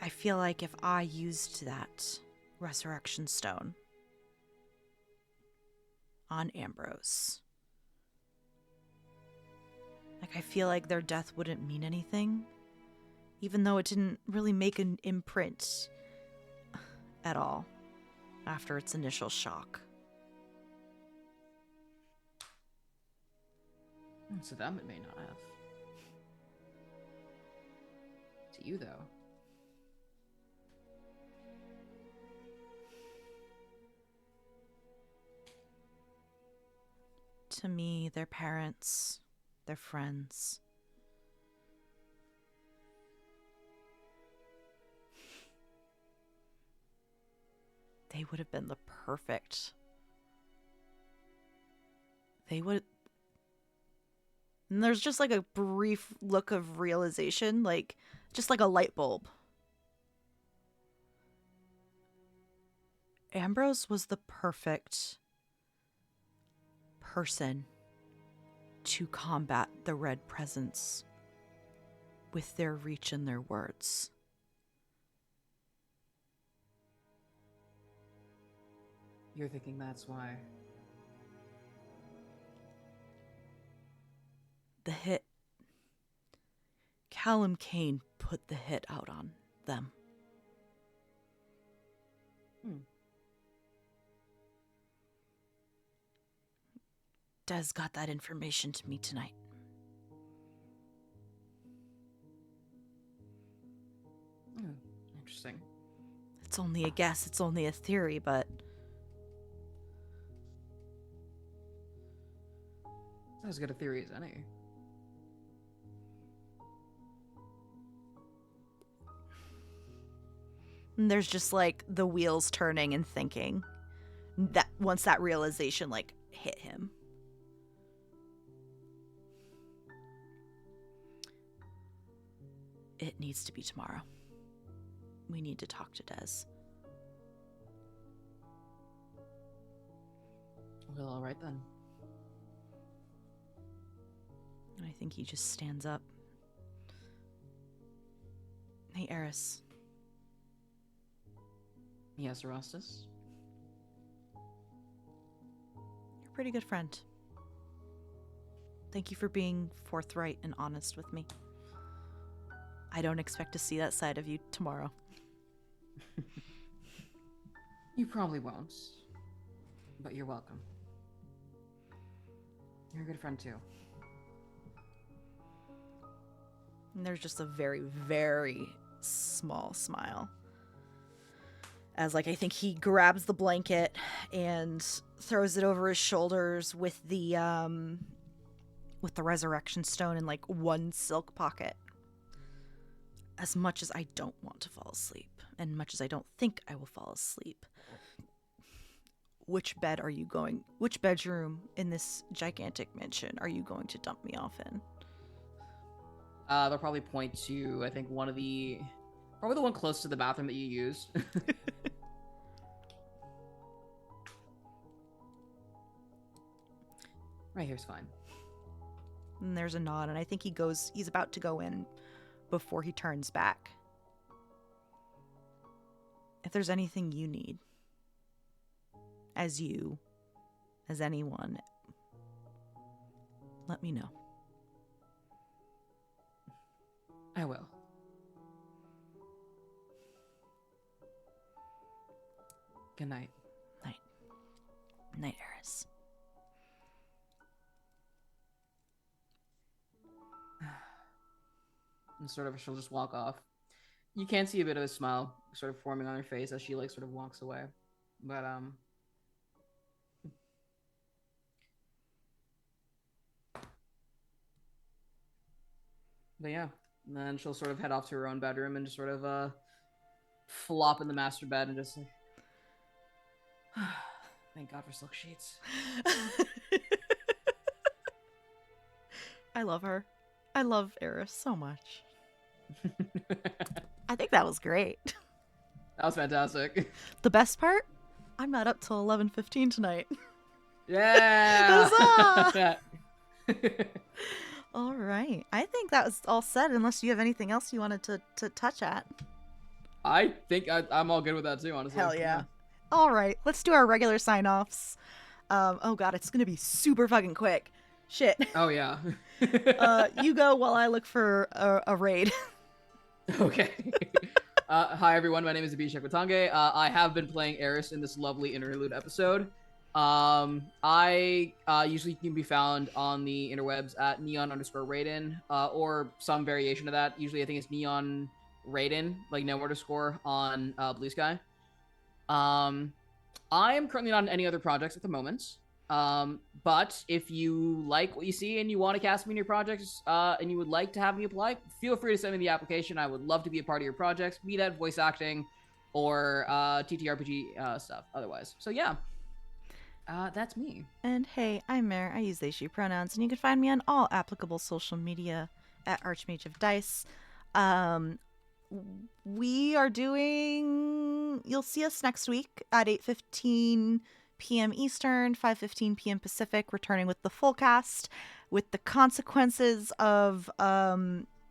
I feel like if I used that resurrection stone on Ambrose, like, I feel like their death wouldn't mean anything, even though it didn't really make an imprint at all after its initial shock. To them, it may not have. To you, though. To me, their parents, their friends. They would have been the perfect. And there's just like a brief look of realization, like just like a light bulb. Ambrose was the perfect person to combat the Red Presence with their reach and their words. You're thinking that's why? The hit. Callum Kane put the hit out on them. Des got that information to me tonight. Interesting. It's only a guess, it's only a theory, but As good a theory as any. and there's just like the wheels turning and thinking that once that realization like hit him. It needs to be tomorrow. We need to talk to Des. Well, all right then. And I think he just stands up. Hey, Eris. Yes, Erastus? You're a pretty good friend. Thank you for being forthright and honest with me. I don't expect to see that side of you tomorrow. You probably won't. But you're welcome. You're a good friend too. And there's just a very, very small smile. As, like, I think he grabs the blanket and throws it over his shoulders with the resurrection stone in, like, one silk pocket. As much as I don't want to fall asleep, and much as I don't think I will fall asleep, which bedroom in this gigantic mansion are you going to dump me off in? They'll probably point to, I think, probably the one close to the bathroom that you used. Right here's fine. And there's a nod, and I think he's about to go in before he turns back. If there's anything you need, as anyone, let me know. I will. Good night. Night, Eris. And sort of, she'll just walk off. You can see a bit of a smile sort of forming on her face as she, like, sort of walks away. But, yeah. And then she'll sort of head off to her own bedroom and just sort of, flop in the master bed and just, like, thank God for silk sheets. I love her. I love Eris so much. I think that was great. That was fantastic. The best part? I'm not up till 11:15 tonight. Yeah! All right. I think that was all said, unless you have anything else you wanted to touch at. I think I'm all good with that too, honestly. Hell yeah. All right. Let's do our regular sign-offs. Oh god, it's going to be super fucking quick. Shit. Oh yeah. You go while I look for a raid. Okay. Hi everyone, my name is Abhishek. I have been playing Eris in this lovely interlude episode. I usually can be found on the interwebs at neon_Raiden, or some variation of that. Usually I think it's neon Raiden, like no underscore on BlueSky. I am currently not on any other projects at the moment. But if you like what you see and you want to cast me in your projects, and you would like to have me apply, feel free to send me the application. I would love to be a part of your projects, be that voice acting or TTRPG stuff otherwise. So yeah, that's me. And hey, I'm Mare. I use they, she pronouns, and you can find me on all applicable social media at Archmage of Dice. We are doing, you'll see us next week at 8:15 p.m. Eastern, 5:15 p.m. Pacific, returning with the full cast, with the consequences of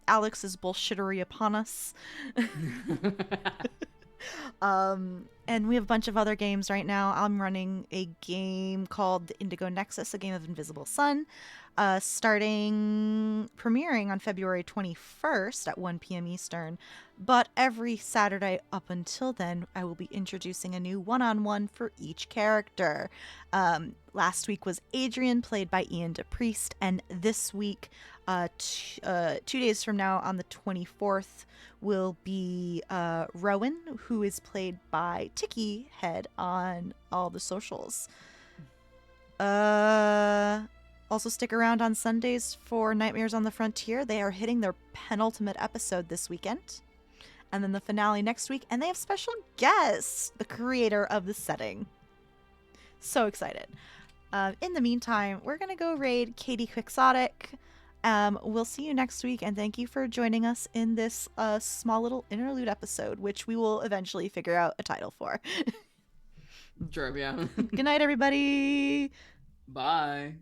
Alex's bullshittery upon us. And we have a bunch of other games right now. I'm running a game called the Indigo Nexus, a game of Invisible Sun, premiering on February 21st at 1 p.m. Eastern. But every Saturday up until then, I will be introducing a new one-on-one for each character. Last week was Adrian, played by Ian DePriest, and this week, 2 days from now, on the 24th, will be Rowan, who is played by Tiki Head on all the socials. Also stick around on Sundays for Nightmares on the Frontier. They are hitting their penultimate episode this weekend. And then the finale next week. And they have special guests, the creator of the setting. So excited. In the meantime, we're going to go raid Katie Quixotic. We'll see you next week. And thank you for joining us in this small little interlude episode, which we will eventually figure out a title for. Sure, yeah. Good night, everybody. Bye.